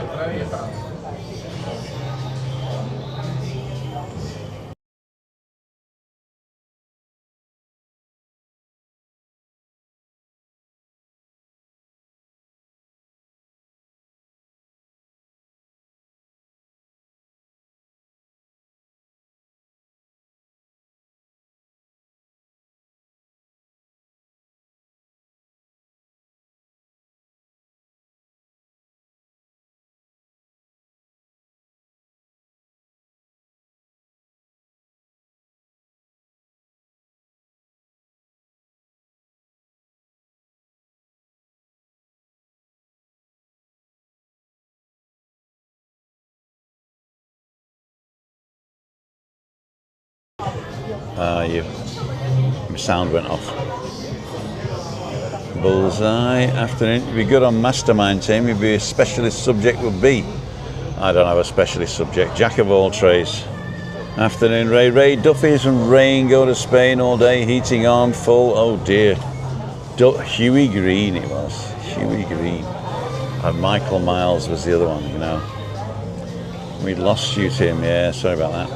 My sound went off. Bullseye. Afternoon. You'd be good on mastermind team. You'd be a specialist subject would be. I don't have a specialist subject. Jack of all trades. Afternoon, Ray. Ray Duffy's from Rain. Go to Spain all day. Heating on full. Oh dear. Huey Green it was. Huey Green. And Michael Miles was the other one, you know. We lost you, Tim. Yeah, sorry about that.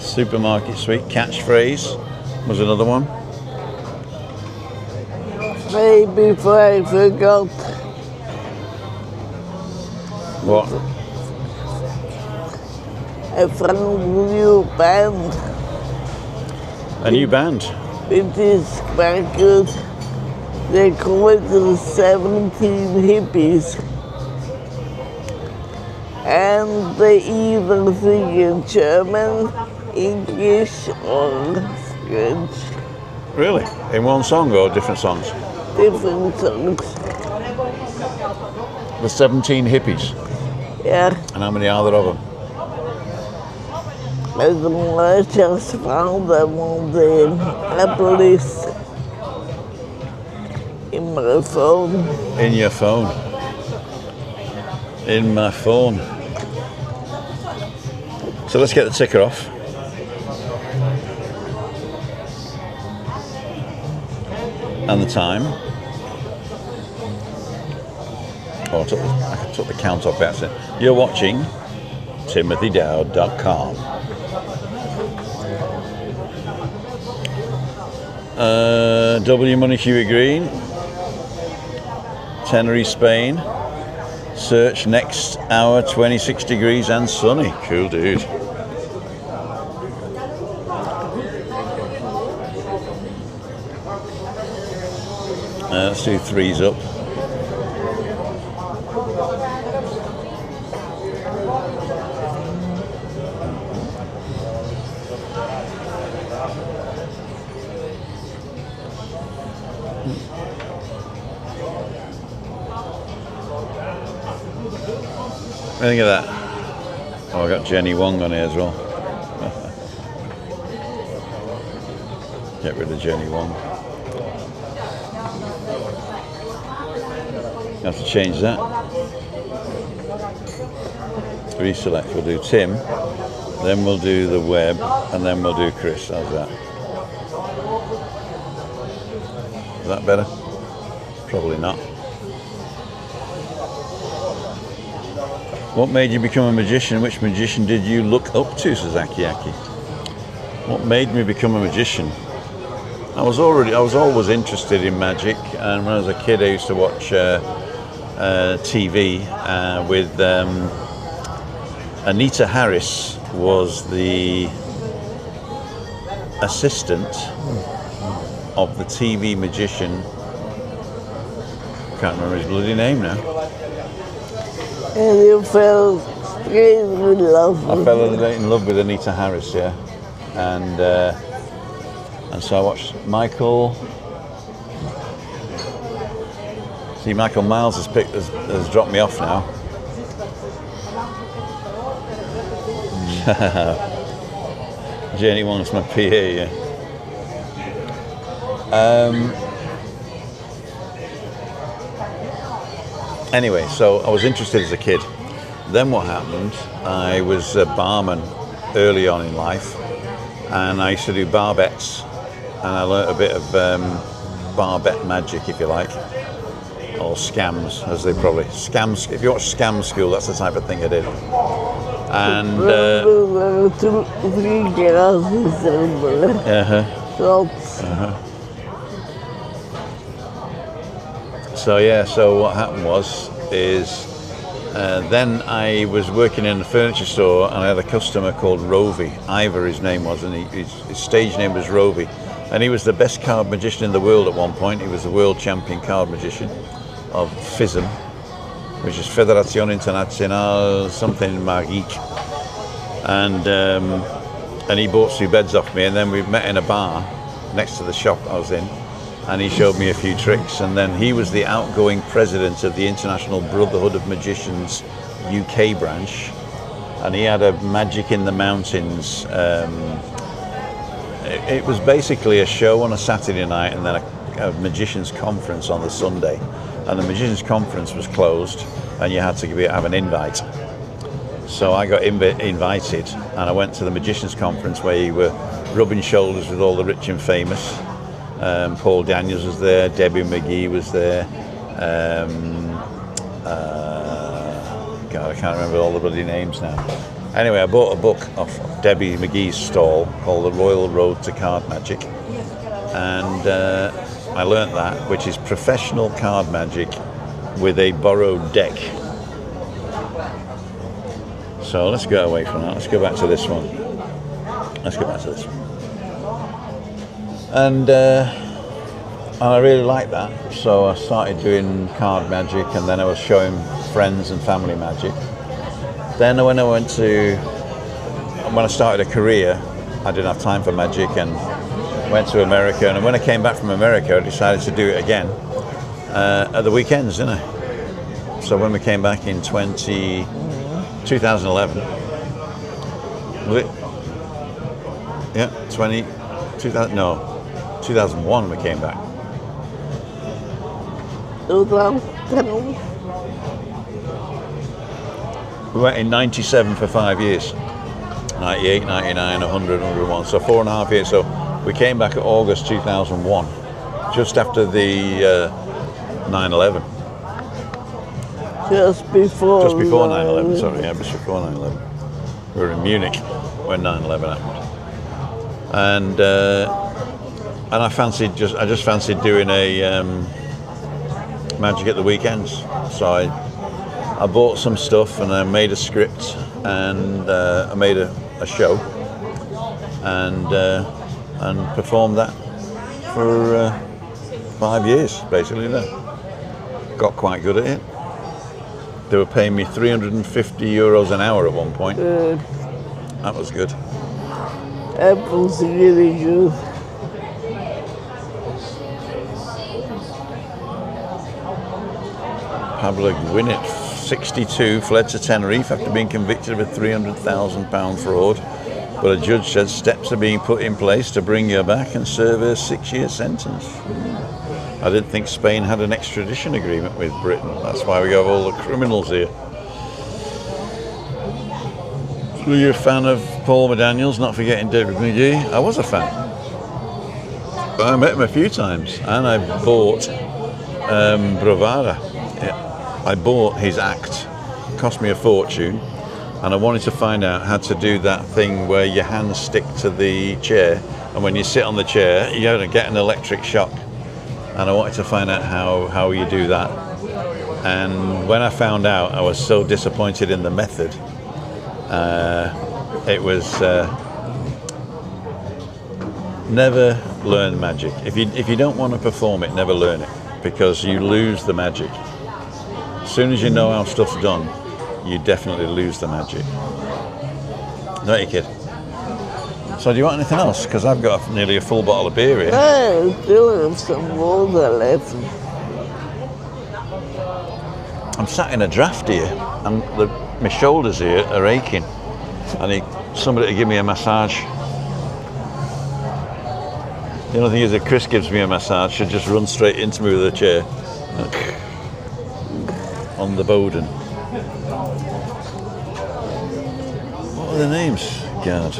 Supermarket Sweet. Catchphrase was another one. Maybe before I forgot. What? I found a new band. A new band? It is quite good. They call it the 17 Hippies. And they either sing in German, English, or French. Really? In one song or different songs? Different songs. The 17 Hippies. Yeah. And how many are there of them? I just found them on the Apple list in my phone. In your phone? In my phone. So let's get the ticker off. And the time. Oh, I took the count off accident. You're watching TimothyDowd.com. W Money Huey Green. Tenerife, Spain. Search next hour, 26 degrees and sunny. Cool dude. Let's do threes up. What do you think of that? Oh, I got Jenny Wong on here as well. Get rid of Jenny Wong. Have to change that. Reselect. We'll do Tim Then we'll do the web, and then we'll do Chris. How's that? Is that better? Probably not. What made you become a magician? Which magician did you look up to, Sasaki Aki? What made me become a magician? I was always interested in magic, and when I was a kid I used to watch TV with Anita Harris was the assistant of the TV magician. Can't remember his bloody name now. And you fell straight in love I with fell her. in love with Anita Harris, yeah, and so I watched Michael. See, Michael Miles has dropped me off now. Jenny wants my PA, yeah. Anyway, so I was interested as a kid. Then what happened, I was a barman early on in life, and I used to do bar bets, and I learnt a bit of bar bet magic, if you like, or scams, as they probably, scams, if you watch Scam School, that's the type of thing I did. And There were 2-3 classes there. Lots. So what happened is then I was working in a furniture store, and I had a customer called Rovi. Ivor his name was, and his stage name was Rovi, and he was the best card magician in the world at one point. He was the world champion card magician of FISM, which is Fédération Internationale something Magique, and he bought 2 beds off me, and then we met in a bar next to the shop I was in, and he showed me a few tricks, and then he was the outgoing president of the International Brotherhood of Magicians UK branch, and he had a Magic in the Mountains. It was basically a show on a Saturday night, and then a magician's conference on the Sunday, and the magician's conference was closed, and you had to have an invite. So I got invited, and I went to the magician's conference where you were rubbing shoulders with all the rich and famous. Paul Daniels was there, Debbie McGee was there. God, I can't remember all the bloody names now. Anyway, I bought a book off Debbie McGee's stall called The Royal Road to Card Magic, and I learnt that, which is professional card magic with a borrowed deck. So let's go away from that. Let's go back to this one. And I really liked that, so I started doing card magic, and then I was showing friends and family magic. Then when I started a career, I didn't have time for magic and went to America, and when I came back from America I decided to do it again at the weekends, didn't I? So when we came back in 2011, was it? Yeah, 2001 we came back. 2010. We went in 97 for 5 years. 98, 99, 100, 101. So 4.5 years. So we came back at August 2001, just after the 9/11. Just before 9/11, sorry, yeah, just before 9/11. We were in Munich when 9/11 happened. And I just fancied doing a magic at the weekends. So I bought some stuff, and I made a script, and I made a show, and performed that for 5 years, basically. Got quite good at it. They were paying me €350 an hour at one point. That was good. That was really good. Pablo Gwynett, 62, fled to Tenerife after being convicted of a £300,000 fraud. But a judge said steps are being put in place to bring her back and serve her 6-year sentence. I didn't think Spain had an extradition agreement with Britain. That's why we have all the criminals here. Were you a fan of Paul McDaniels, not forgetting David McGee? I was a fan. I met him a few times, and I bought Bravada. Yeah. I bought his act. Cost me a fortune, and I wanted to find out how to do that thing where your hands stick to the chair, and when you sit on the chair, you're going to get an electric shock. And I wanted to find out how you do that. And when I found out, I was so disappointed in the method. It was never learn magic. If you don't want to perform it, never learn it, because you lose the magic. As soon as you know how stuff's done, you definitely lose the magic. Don't you, kid? So do you want anything else? Because I've got nearly a full bottle of beer here. I still have some water left. I'm sat in a draft here, and my shoulders here are aching. I need somebody to give me a massage. The only thing is, if Chris gives me a massage, she'll just run straight into me with a chair. On the Bowden. What are the names? God.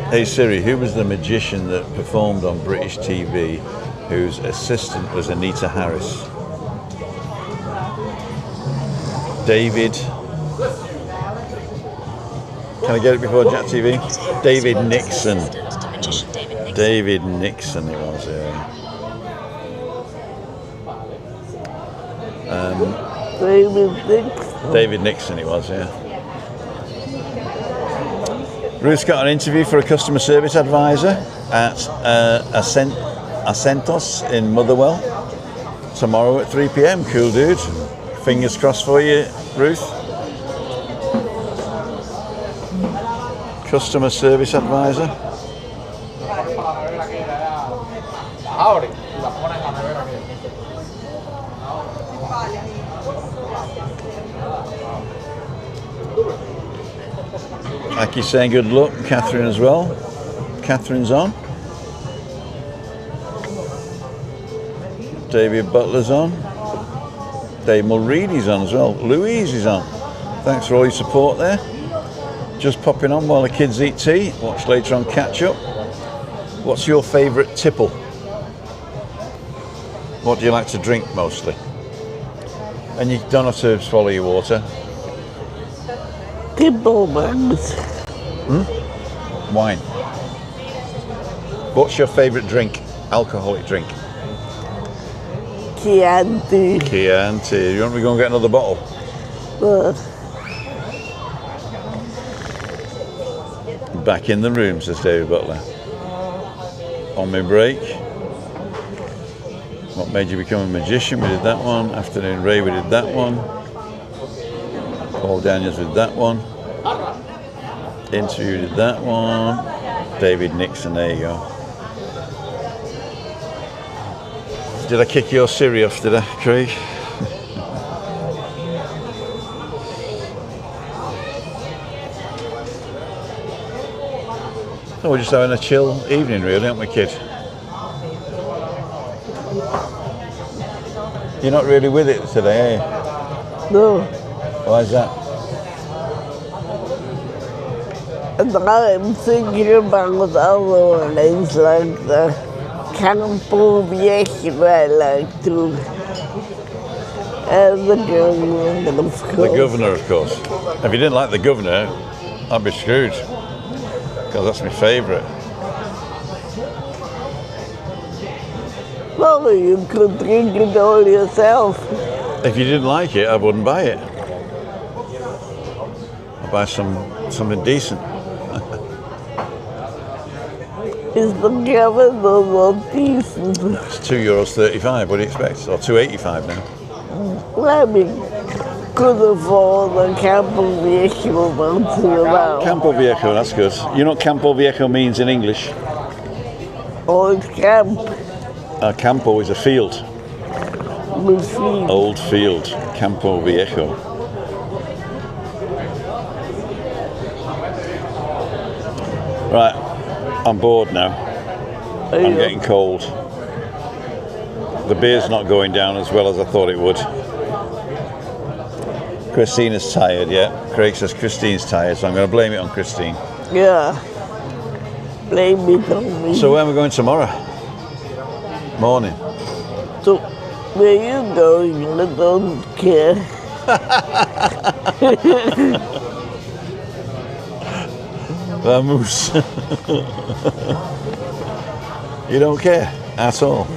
Hey Siri, who was the magician that performed on British TV whose assistant was Anita Harris? David. Can I get it before Jack TV? David Nixon. David Nixon it was, yeah. David Nixon it was, yeah. Ruth's got an interview for a customer service advisor at Acentos in Motherwell tomorrow at 3 p.m. Cool, dude. Fingers crossed for you, Ruth. Customer service advisor. Aki's saying good luck. Catherine as well. Catherine's on. David Butler's on. Dave Mulready's on as well. Louise is on. Thanks for all your support there. Just popping on while the kids eat tea. Watch later on catch up. What's your favourite tipple? What do you like to drink mostly? And you don't have to swallow your water. Tipple bags. Wine. What's your favourite drink? Alcoholic drink? Chianti. Chianti. You want me to go and get another bottle? Back in the room, says David Butler. On my break. What made you become a magician? We did that one. Afternoon Ray, we did that one. Paul Daniels with that one. Interview did that one. David Nixon, there you go. Did I kick your Siri off, did I, Craig? So we're just having a chill evening really, aren't we, kid? You're not really with it today, are you? No. Why is that? And I'm thinking about other names like the Campo Viejo I like to. And the governor, of course. The governor, of course. If you didn't like the governor, I'd be screwed. Because that's my favourite. Well, you could drink it all yourself. If you didn't like it, I wouldn't buy it. I'd buy something decent. Is the governor not decent? It's €2.35. What do you expect? Or $2.85 now. Well, I mean, could afford a Campo Viejo once in a while. Campo Viejo, that's good. You know what Campo Viejo means in English? Old camp. Campo is a field. The field. Old field. Campo Viejo. Right, I'm bored now. I'm getting cold. The beer's not going down as well as I thought it would. Christina's tired, yeah. Craig says Christine's tired, so I'm going to blame it on Christine. Yeah. Blame it on me. So where are we going tomorrow? Morning. So, where you going? I don't care. Vamos. You don't care at all.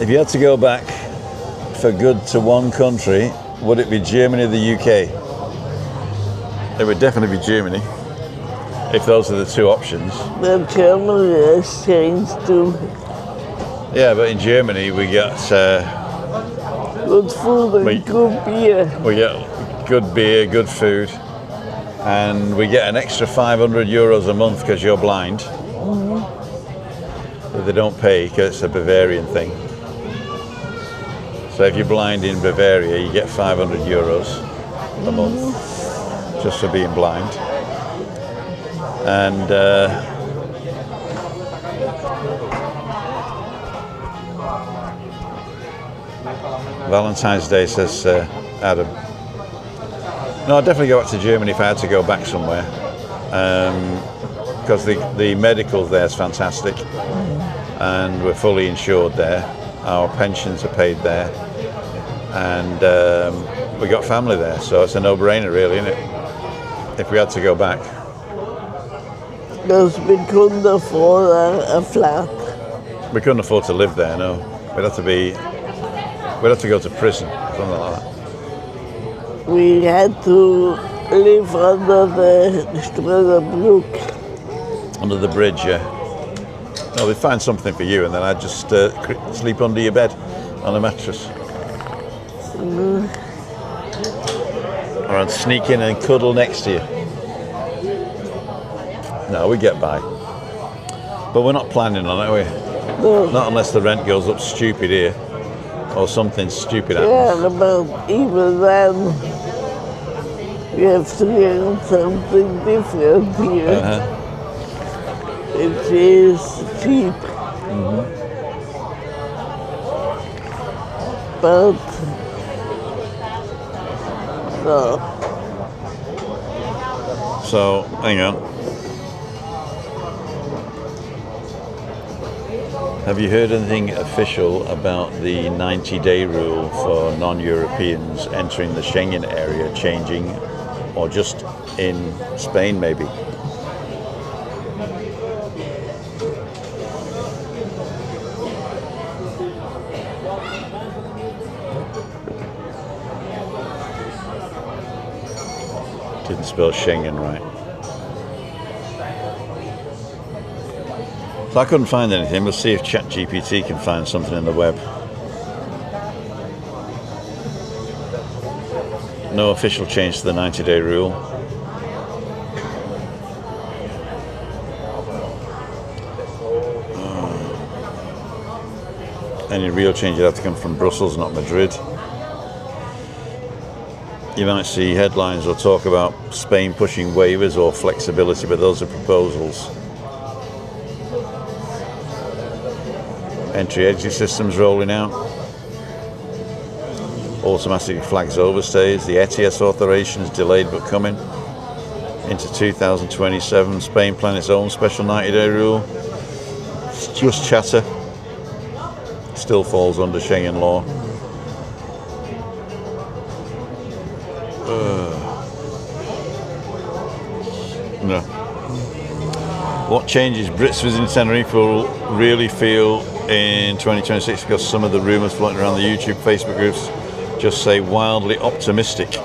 If you had to go back for good to one country, would it be Germany or the UK? It would definitely be Germany, if those are the two options. The Germany has changed too. Yeah, but in Germany we get Good food and good beer. we get good beer, good food, and we get an extra 500 euros a month because you're blind. That they don't pay because it's a Bavarian thing. So if you're blind in Bavaria, you get 500 euros a month just for being blind. And Valentine's Day, says Adam. No, I'd definitely go back to Germany if I had to go back somewhere, because the medical there is fantastic, and we're fully insured there. Our pensions are paid there, and we got family there, so it's a no-brainer, really, isn't it? If we had to go back. Because we couldn't afford a flat. We couldn't afford to live there, no. We'd have to go to prison, something like that. We had to live under the Strasbourg. Under the bridge, yeah. No, they'd find something for you, and then I'd just sleep under your bed on a mattress. Or I'd sneak in and cuddle next to you. No, we get by. But we're not planning on it, are we? No. Not unless the rent goes up stupid here, or something stupid happens. Yeah, but even then, we have to learn something different here. It is cheap. But no. So, hang on. Have you heard anything official about the 90-day rule for non-Europeans entering the Schengen area changing, or just in Spain maybe? Didn't spell Schengen right. So I couldn't find anything. We'll see if ChatGPT can find something in the web. No official change to the 90-day rule. Any real change would have to come from Brussels, not Madrid. You might see headlines or talk about Spain pushing waivers or flexibility, but those are proposals. Entry-exit systems rolling out. Automatic flags overstays. The ETIAS authorization is delayed but coming. Into 2027. Spain plan its own special 90-day rule. It's just chatter. Still falls under Schengen law. No. What changes Brits visiting Tenerife will really feel in 2026, because some of the rumours floating around the YouTube, Facebook groups just say wildly optimistic.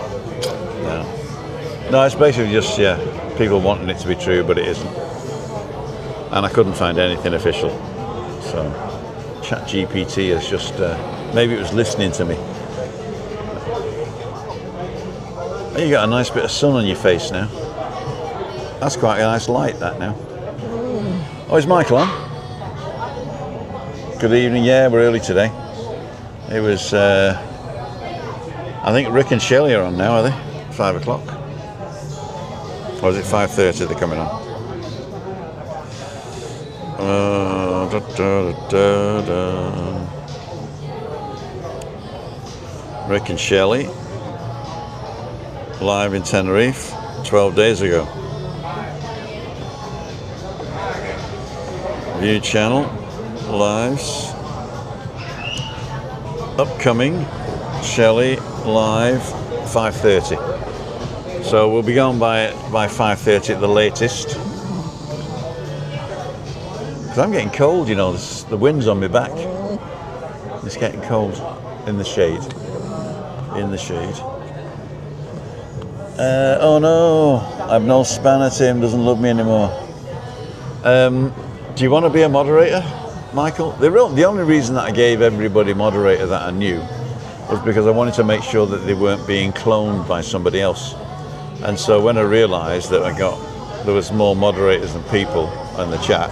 No, it's basically just, yeah, people wanting it to be true, but it isn't. And I couldn't find anything official. So, ChatGPT is just, maybe it was listening to me. Oh, you got a nice bit of sun on your face now. That's quite a nice light, that now. Oh, is Michael on? Good evening. Yeah, we're early today. It was, I think Rick and Shelley are on now, are they? 5 o'clock. Or is it 5:30 they're coming on? Rick and Shelley, live in Tenerife 12 days ago. View channel, lives. Upcoming, Shelley, live, 5:30. So we'll be gone by 5:30 at the latest. Because I'm getting cold, you know, the wind's on my back. It's getting cold in the shade. In the shade. Oh no, I've no spanner. Tim doesn't love me anymore. Do you want to be a moderator, Michael? The only reason that I gave everybody moderator that I knew was because I wanted to make sure that they weren't being cloned by somebody else. And so when I realised that there was more moderators than people in the chat,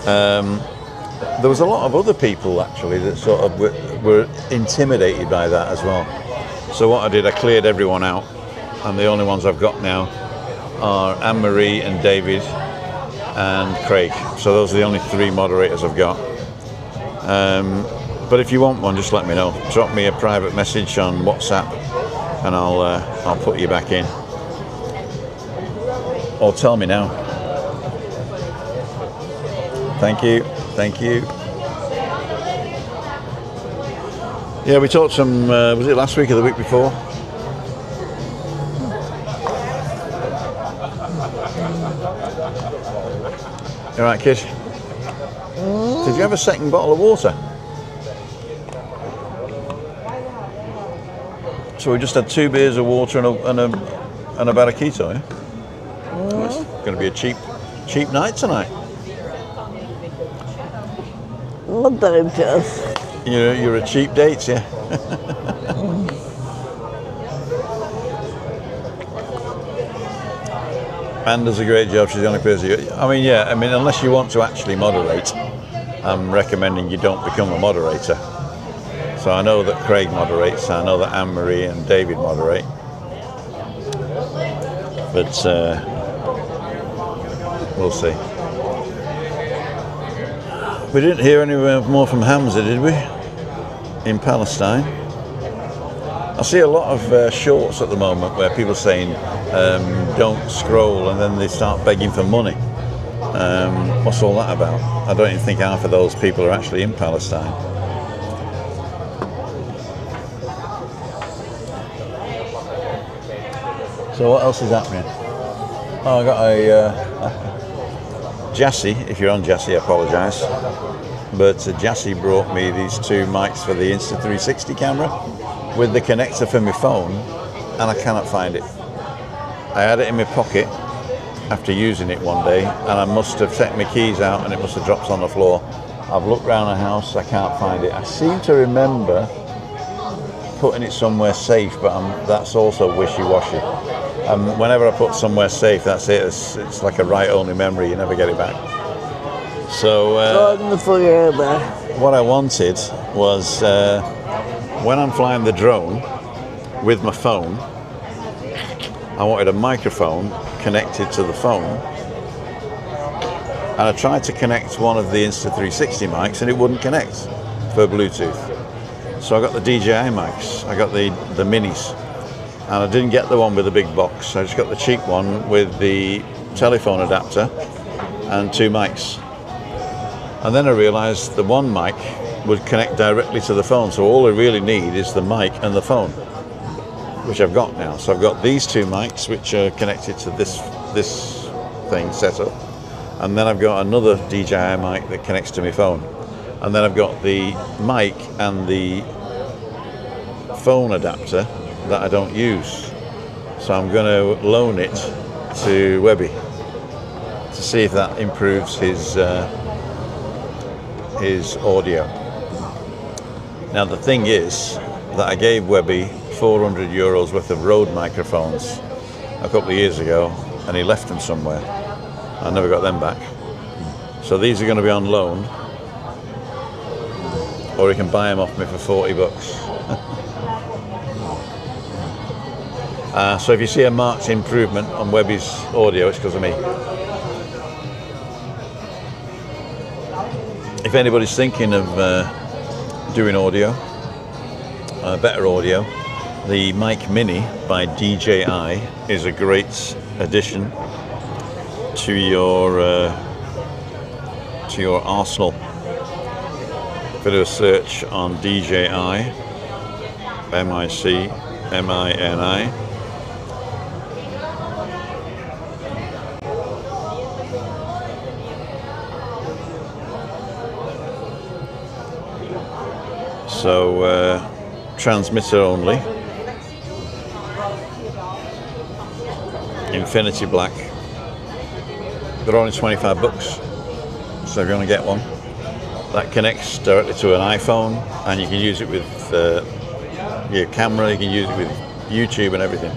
there was a lot of other people actually that sort of were intimidated by that as well. So what I did, I cleared everyone out, and the only ones I've got now are Anne-Marie and David and Craig. So those are the only 3 moderators I've got. But if you want one, just let me know. Drop me a private message on WhatsApp, and I'll put you back in. Or tell me now. Thank you. Thank you. Yeah, we talked some, was it last week or the week before? You alright, kid? Did you have a second bottle of water? So we just had 2 beers of water and a barraquito, yeah? It's going to be a cheap night tonight. What time, Jess? You're a cheap date, yeah. Anne does a great job. She's the only person. I mean, unless you want to actually moderate, I'm recommending you don't become a moderator. So I know that Craig moderates. I know that Anne-Marie and David moderate. But we'll see. We didn't hear any more from Hamza, did we? In Palestine. I see a lot of shorts at the moment where people are saying don't scroll, and then they start begging for money. What's all that about? I don't even think half of those people are actually in Palestine. So what else is happening? Oh, I got a Jassy. If you're on Jassy, I apologise. But Jassy brought me these 2 mics for the Insta360 camera with the connector for my phone, and I cannot find it. I had it in my pocket after using it one day, and I must have taken my keys out and it must have dropped on the floor. I've looked around the house, I can't find it. I seem to remember putting it somewhere safe, but that's also wishy-washy. Whenever I put somewhere safe, that's it. It's like a write-only memory. You never get it back. So what I wanted was when I'm flying the drone with my phone, I wanted a microphone connected to the phone, and I tried to connect one of the Insta360 mics and it wouldn't connect for Bluetooth. So I got the DJI mics, I got the minis, and I didn't get the one with the big box. I just got the cheap one with the telephone adapter and 2 mics. And then I realised the one mic would connect directly to the phone, so all I really need is the mic and the phone, which I've got now. So I've got these 2 mics which are connected to this thing set up, and then I've got another DJI mic that connects to my phone, and then I've got the mic and the phone adapter that I don't use. So I'm going to loan it to Webby to see if that improves his audio. Now the thing is that I gave Webby €400 worth of Rode microphones a couple of years ago, and he left them somewhere. I never got them back. So these are going to be on loan, or he can buy them off me for $40. So if you see a marked improvement on Webby's audio, it's because of me. If anybody's thinking of doing audio, better audio, The Mic Mini by DJI is a great addition to your arsenal. Bit of a search on DJI, MICMINI. So transmitter only, Infinity Black. They're only $25, so if you want to get one, that connects directly to an iPhone, and you can use it with your camera. You can use it with YouTube and everything.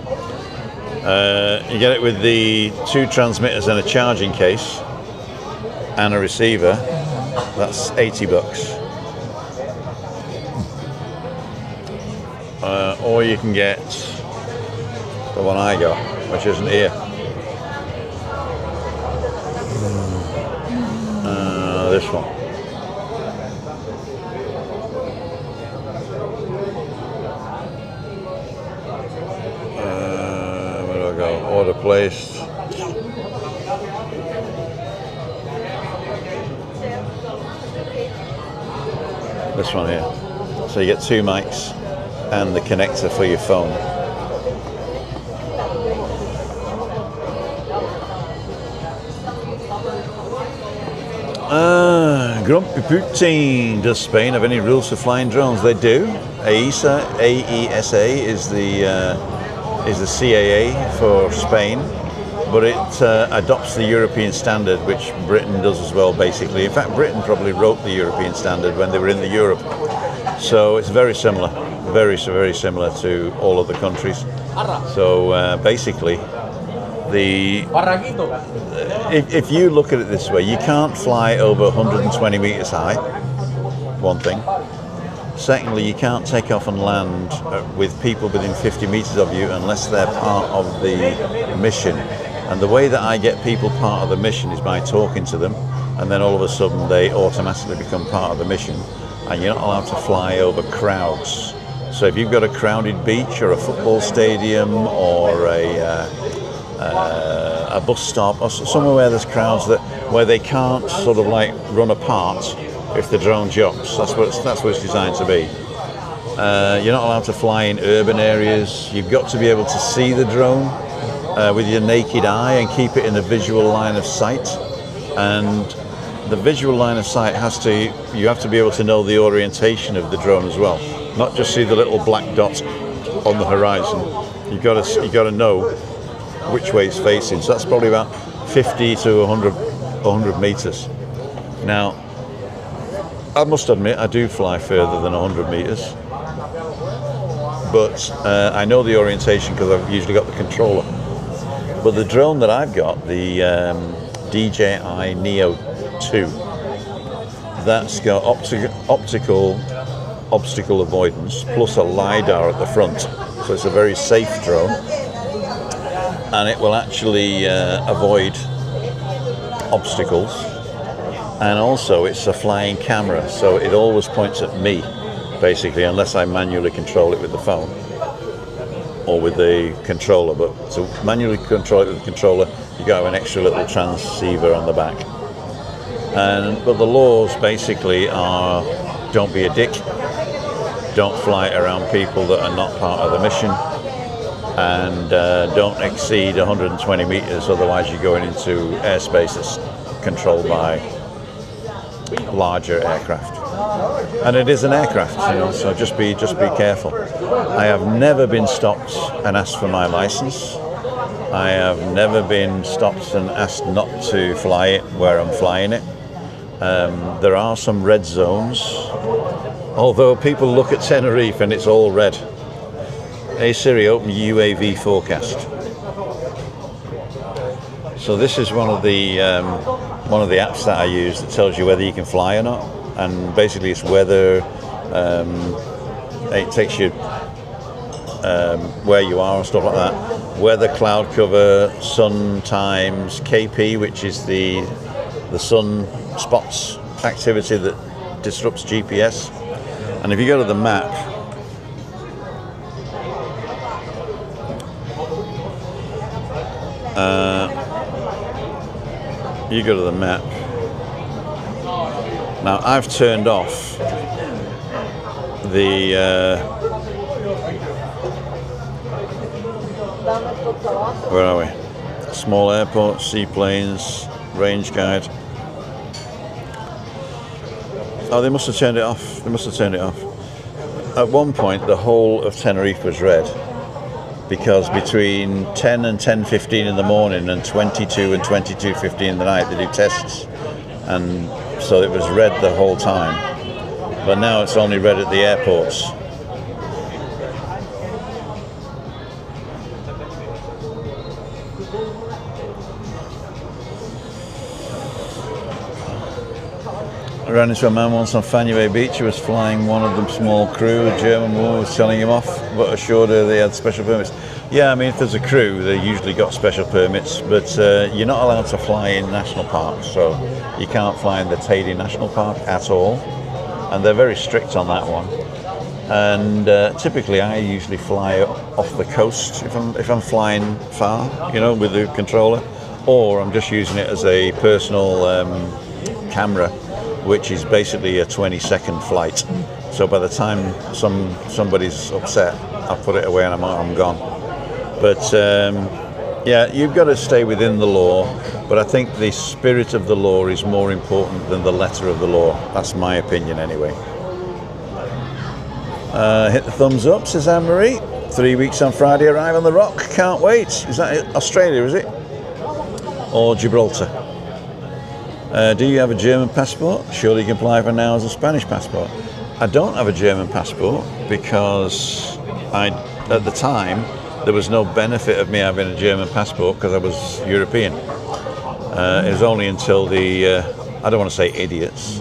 You get it with the 2 transmitters and a charging case and a receiver. That's $80. Or you can get the one I got, which isn't here. This one. Where do I go? Order placed. This one here. So you get 2 mics and the connector for your phone. Grumpy Putin, does Spain have any rules for flying drones? They do. AESA is the CAA for Spain, but it adopts the European standard, which Britain does as well, basically. In fact, Britain probably wrote the European standard when they were in the Europe. So it's very similar, very similar to all of the countries. So basically, if you look at it this way, you can't fly over 120 meters high, one thing. Secondly, you can't take off and land with people within 50 meters of you unless they're part of the mission. And the way that I get people part of the mission is by talking to them, and then all of a sudden they automatically become part of the mission. And you're not allowed to fly over crowds. So if you've got a crowded beach or a football stadium or a bus stop or somewhere where there's crowds where they can't sort of like run apart if the drone jumps. That's what it's designed to be. You're not allowed to fly in urban areas. You've got to be able to see the drone with your naked eye and keep it in a visual line of sight. And the visual line of sight you have to be able to know the orientation of the drone as well. Not just see the little black dot on the horizon. You got to know which way it's facing. So that's probably about 50 to 100 meters. Now, I must admit, I do fly further than 100 meters, but I know the orientation because I've usually got the controller. But the drone that I've got, the DJI Neo 2, that's got optical obstacle avoidance plus a LiDAR at the front. So it's a very safe drone, and it will actually avoid obstacles. And also it's a flying camera, so it always points at me, basically, unless I manually control it with the phone or with the controller. But to manually control it with the controller, you got to have an extra little transceiver on the back. But the laws basically are: don't be a dick, don't fly around people that are not part of the mission, and don't exceed 120 meters, otherwise you're going into airspace that's controlled by larger aircraft. And it is an aircraft, so just be careful. I have never been stopped and asked for my license. I have never been stopped and asked not to fly it where I'm flying it. There are some red zones, although people look at Tenerife and it's all red. Hey Siri, open UAV forecast. So this is one of the apps that I use that tells you whether you can fly or not, and basically it's weather. It takes you where you are and stuff like that. Weather, cloud cover, sun times, KP, which is the sun spots activity that disrupts GPS. And if you go to the map, You go to the map. Now I've turned off the where are we? Small airports, seaplanes, range guide. Oh, they must have turned it off. They must have turned it off. At one point, the whole of Tenerife was red because between 10 and 10:15 in the morning and 22 and 22:15 in the night, they do tests, and so it was red the whole time. But now it's only red at the airports. I ran into a man once on Fanny Beach who was flying one of the small crew. A German woman was telling him off, but assured her they had special permits. Yeah, I mean, if there's a crew, they usually got special permits, but you're not allowed to fly in national parks, so you can't fly in the Teide National Park at all, and they're very strict on that one. And typically, I usually fly off the coast if I'm flying far, you know, with the controller, or I'm just using it as a personal camera, which is basically a 20-second flight. So by the time somebody's upset, I put it away and I'm gone. But yeah, you've got to stay within the law. But I think the spirit of the law is more important than the letter of the law. That's my opinion, anyway. Hit the thumbs up, says Anne-Marie. 3 weeks on Friday, arrive on the Rock. Can't wait. Is that it? Australia, is it? Or Gibraltar? Do you have a German passport? Surely you can apply for now as a Spanish passport. I don't have a German passport because at the time, there was no benefit of me having a German passport because I was European. It was only until the, I don't want to say idiots,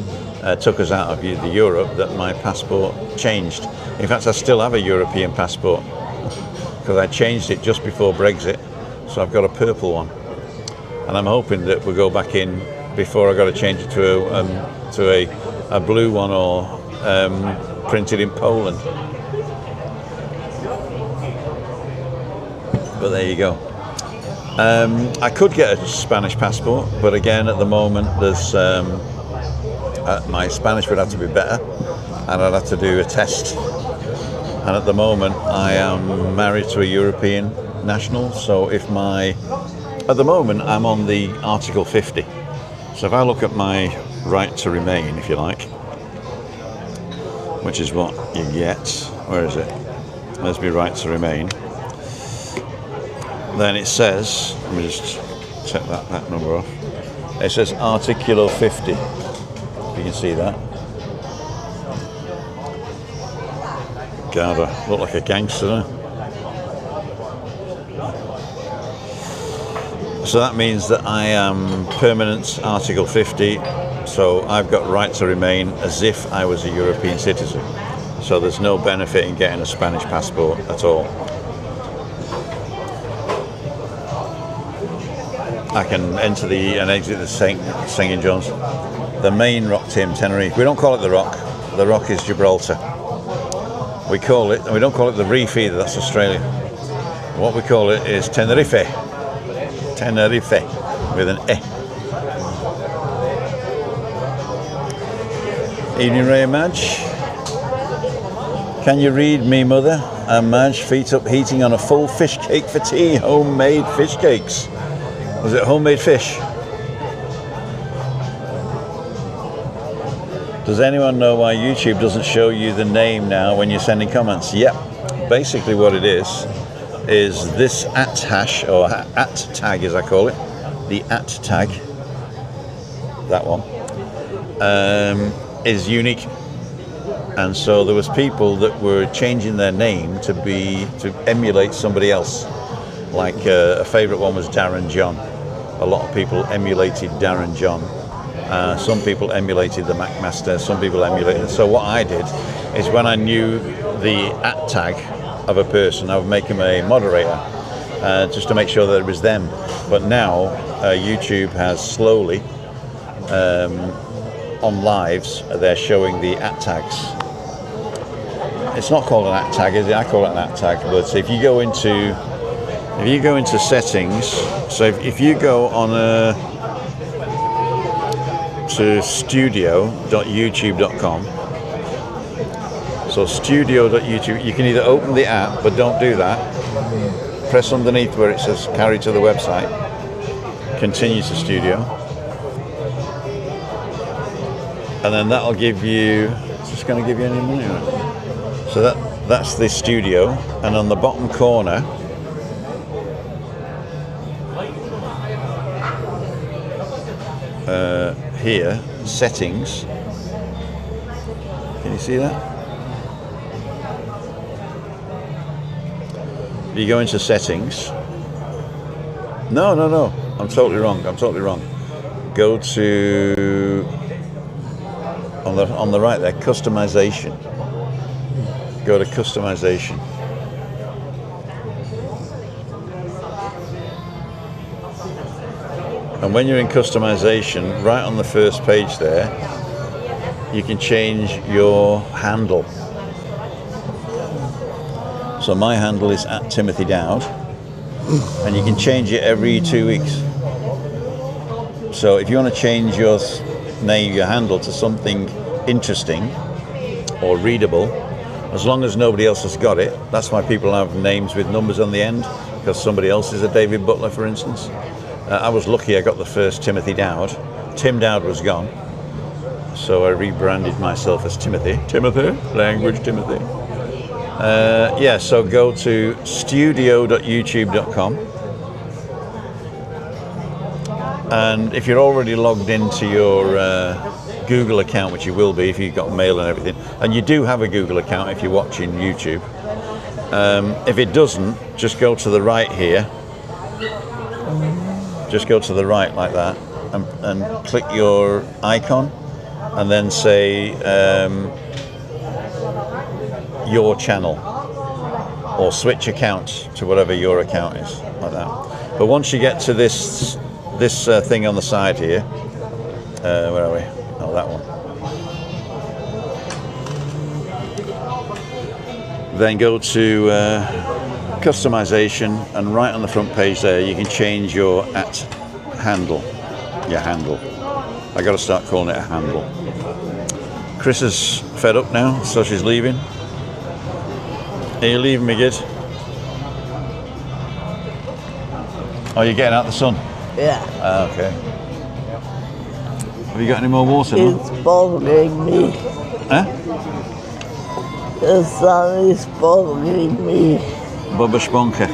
took us out of the Europe that my passport changed. In fact, I still have a European passport because I changed it just before Brexit. So I've got a purple one. And I'm hoping that we'll go back in before I got to change it to a blue one or printed in Poland. But there you go. I could get a Spanish passport, but again, at the moment, there's my Spanish would have to be better, and I'd have to do a test. And at the moment, I am married to a European national, so at the moment, I'm on the Article 50. So if I look at my right to remain, if you like, which is what you get, where is it? There's my right to remain. Then it says, let me just take that number off. It says Article 50, if you can see that. God, I look like a gangster, don't I? So that means that I am permanent Article 50, so I've got right to remain as if I was a European citizen. So there's no benefit in getting a Spanish passport at all. I can enter and exit the St. John's. The main rock, Tenerife. We don't call it the Rock. The Rock is Gibraltar. We don't call it the Reef either, that's Australia. What we call it is Tenerife. Tenerife, with an E. Evening, Ray and Madge. Can you read me, Mother? And Madge, feet up, heating on a full fish cake for tea. Homemade fish cakes. Was it homemade fish? Does anyone know why YouTube doesn't show you the name now when you're sending comments? Yep. Basically what it is this @ hash, or @ tag as I call it, the @ tag, that one, is unique. And so there was people that were changing their name to emulate somebody else. Like a favourite one was Darren John. A lot of people emulated Darren John. Some people emulated the McMaster, some people emulated. So what I did is when I knew the @ tag of a person, I would make him a moderator, just to make sure that it was them. But now YouTube has slowly, on lives, they're showing the @ tags. It's not called an @ tag, is it? I call it an @ tag. But if you go into If you go into settings, so if you go on to studio.youtube.com, so studio.youtube, you can either open the app, but don't do that. Press underneath where it says carry to the website, continue to studio, and then that'll give you, it's just going to give you any money, right? So that's the studio, and on the bottom corner here, settings, can you see that? You go into settings. No, I'm totally wrong. Go to on the right there, customization. Go to customization. And when you're in customization, right on the first page there, you can change your handle. So my handle is @TimothyDowd, and you can change it every 2 weeks. So if you want to change your name, your handle to something interesting or readable, as long as nobody else has got it, that's why people have names with numbers on the end, because somebody else is a David Butler, for instance. I was lucky I got the first Timothy Dowd. Tim Dowd was gone, so I rebranded myself as Timothy. Timothy, language Timothy. Yeah, so go to studio.youtube.com, and if you're already logged into your Google account, which you will be if you've got mail and everything, and you do have a Google account if you're watching YouTube, if it doesn't, just go to the right here, just go to the right like that, and click your icon, and then say your channel, or switch accounts to whatever your account is, like that. But once you get to this thing on the side here, where are we? Oh, that one. Then go to customization, and right on the front page there, you can change your handle. Your handle. I got to start calling it a handle. Chris is fed up now, so she's leaving. Are you leaving me, kid? Oh, you're getting out the sun? Yeah. Okay. Have you got any more water? It's bothering me. Huh? The sun is bothering me. Bubba Sponker.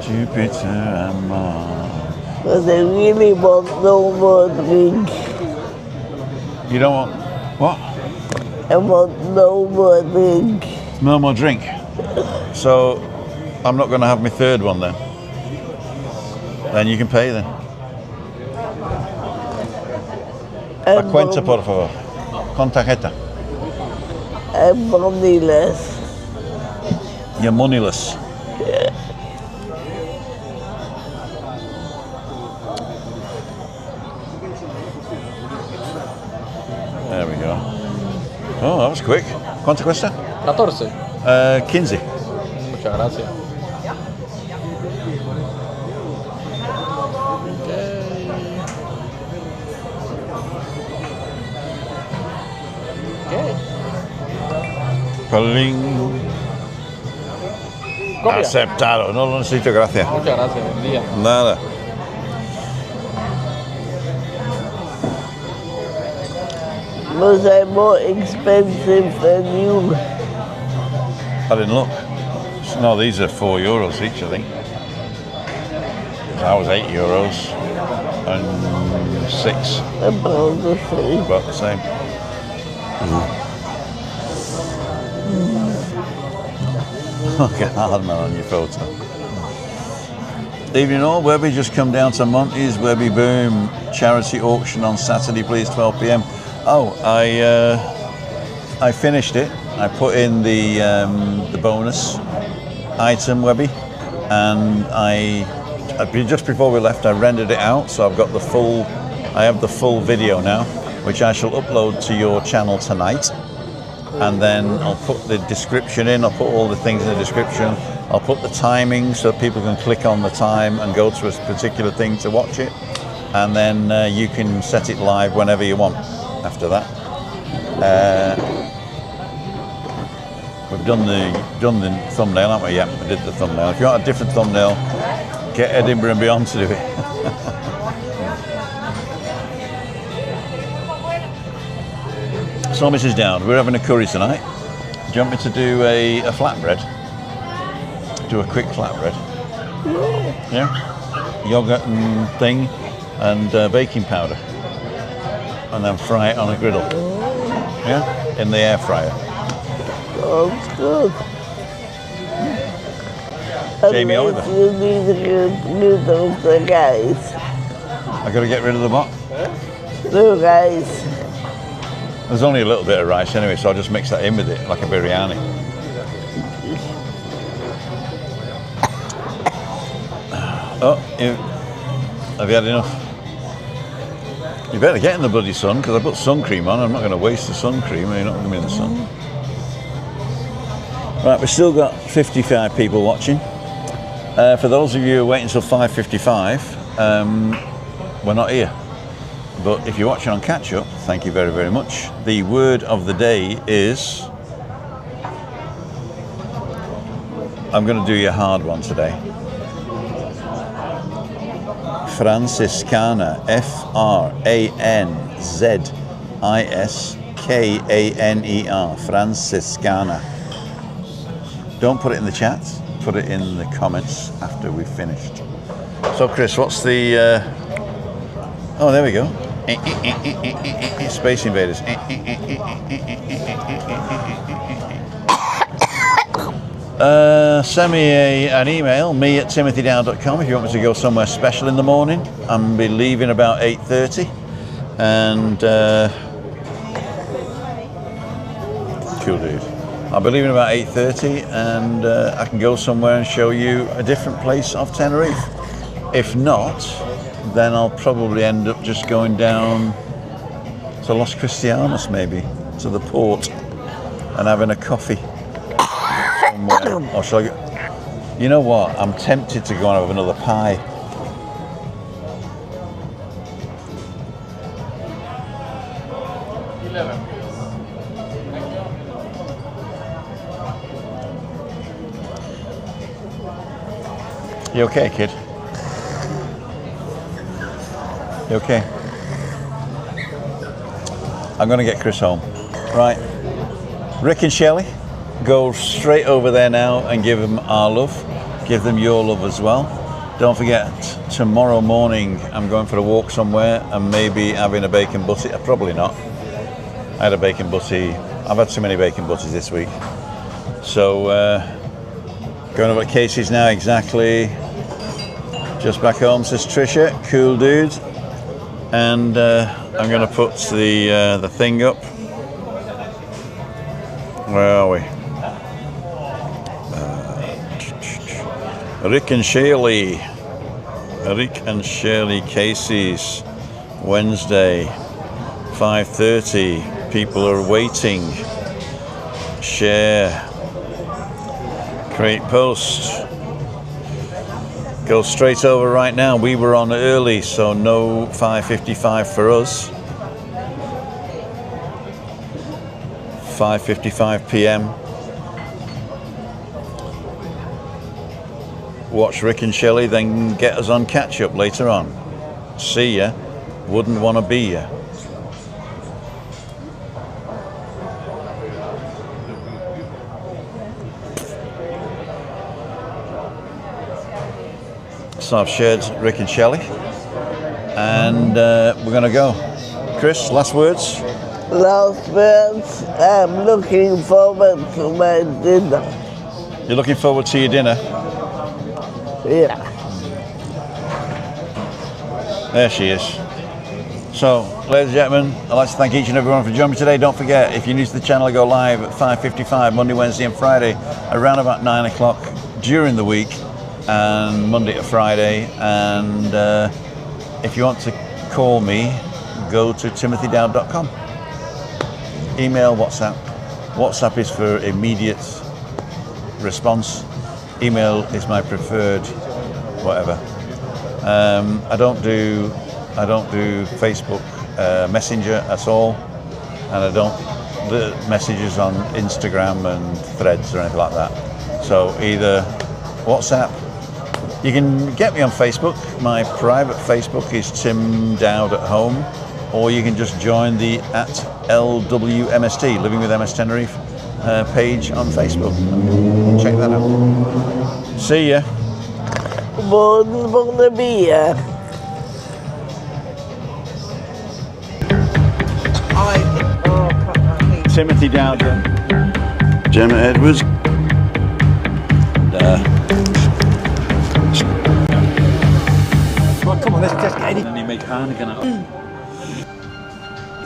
Jupiter and Mars. But I really want no more drink. You don't want what? I want no more drink. No more drink. So I'm not going to have my third one then. Then you can pay then. La cuenta, por favor. Con tarjeta. I'm moneyless. You're moneyless. There we go. Oh, that was quick. ¿Cuánto cuesta? 14. 15. Muchas gracias. Colín. Copia. Aceptado. No lo necesito, gracias. Muchas gracias, buen día. Nada. Was I more expensive than you? I didn't look. No, these are €4 each, I think. That was €8 and 6. About the same. About the same. Look at Hardman on your photo. Evening all, Webby just come down to Monty's Webby Boom charity auction on Saturday, please, 12 p.m. Oh, I finished it. I put in the bonus item, Webby, and just before we left, I rendered it out, so I've got I have the full video now. which I shall upload to your channel tonight. And then I'll put the description in, I'll put all the things in the description. I'll put the timing so people can click on the time and go to a particular thing to watch it. And then you can set it live whenever you want after that. We've done the thumbnail, haven't we? Yeah, we did the thumbnail. If you want a different thumbnail, get Edinburgh and Beyond to do it. So Mrs. Dowd, we're having a curry tonight. Do you want me to do a flatbread? Do a quick flatbread? Yeah? Yogurt and thing and baking powder. And then fry it on a griddle. Yeah? In the air fryer. Sounds good. Jamie Oliver. You need to get rid of the guys. I got to get rid of the what? The guys. There's only a little bit of rice anyway, so I'll just mix that in with it, like a biryani. Oh, have you had enough? You better get in the bloody sun, because I put sun cream on. I'm not going to waste the sun cream, you're not going to be in the sun. Right, we've still got 55 people watching. For those of you who are waiting until 5:55, we're not here. But if you're watching on catch up, thank you very, very much. The word of the day is... I'm going to do you a hard one today. Franciscana. Franziskaner. Franciscana. Don't put it in the chat. Put it in the comments after we've finished. So Chris, what's the... Oh, there we go. Space Invaders. Send me an email, me@timothydown.com, if you want me to go somewhere special in the morning. I'll be leaving about 8:30. And... cool dude. I'll be leaving about 8:30 and I can go somewhere and show you a different place of Tenerife. If not, then I'll probably end up just going down to Los Cristianos, maybe, to the port, and having a coffee somewhere. Or shall I go? You know what? I'm tempted to go and have another pie. You okay, kid? You okay? I'm going to get Chris home. Right. Rick and Shelley, go straight over there now and give them our love. Give them your love as well. Don't forget, tomorrow morning I'm going for a walk somewhere and maybe having a bacon butty. Probably not. I had a bacon butty. I've had too many bacon butties this week. So, going over to Casey's now, exactly. Just back home, says Trisha. Cool dude. And I'm going to put the thing up. Where are we? Rick and Shirley. Rick and Shirley Casey's. Wednesday, 5:30. People are waiting. Share. Create post. Go straight over right now. We were on early, so no 5:55 for us. 5:55 p.m. Watch Rick and Shelley, then get us on catch up later on. See ya. Wouldn't want to be ya. So I've shared Rick and Shelley, and we're going to go. Chris, last words? Last words, I'm looking forward to my dinner. You're looking forward to your dinner? Yeah. There she is. So, ladies and gentlemen, I'd like to thank each and everyone for joining me today. Don't forget, if you're new to the channel, I go live at 5:55 Monday, Wednesday and Friday, around about 9 o'clock during the week, and Monday to Friday. And if you want to call me, go to timothydowd.com. Email, WhatsApp. WhatsApp is for immediate response. Email is my preferred, whatever. I don't do Facebook Messenger at all, and I don't the messages on Instagram and Threads or anything like that. So either WhatsApp. You can get me on Facebook. My private Facebook is Tim Dowd at Home, or you can just join the @LWMST, Living with MS Tenerife, page on Facebook. Check that out. See ya. Buona via. Timothy Dowd, Gemma Edwards. Well, come on, let's just get it. And you make Heineken out.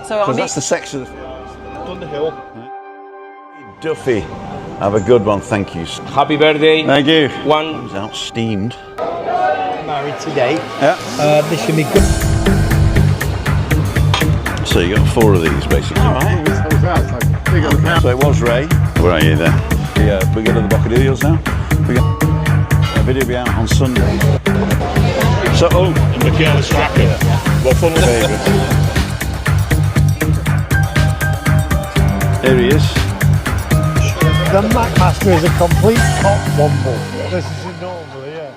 So Because that's the section of Underhill. Duffy, have a good one, thank you. Happy birthday. Thank you. One. He's out steamed. Married today. Yeah. This should be good. So you got 4 of these basically. Right. So it was Ray. Where are you there? Yeah, we go to the Bocadillos now. We got a video be out on Sunday. So, Michaela Strachan. What fun was it? Here he is. The Macmaster is a complete cock womble. This is normal, yeah.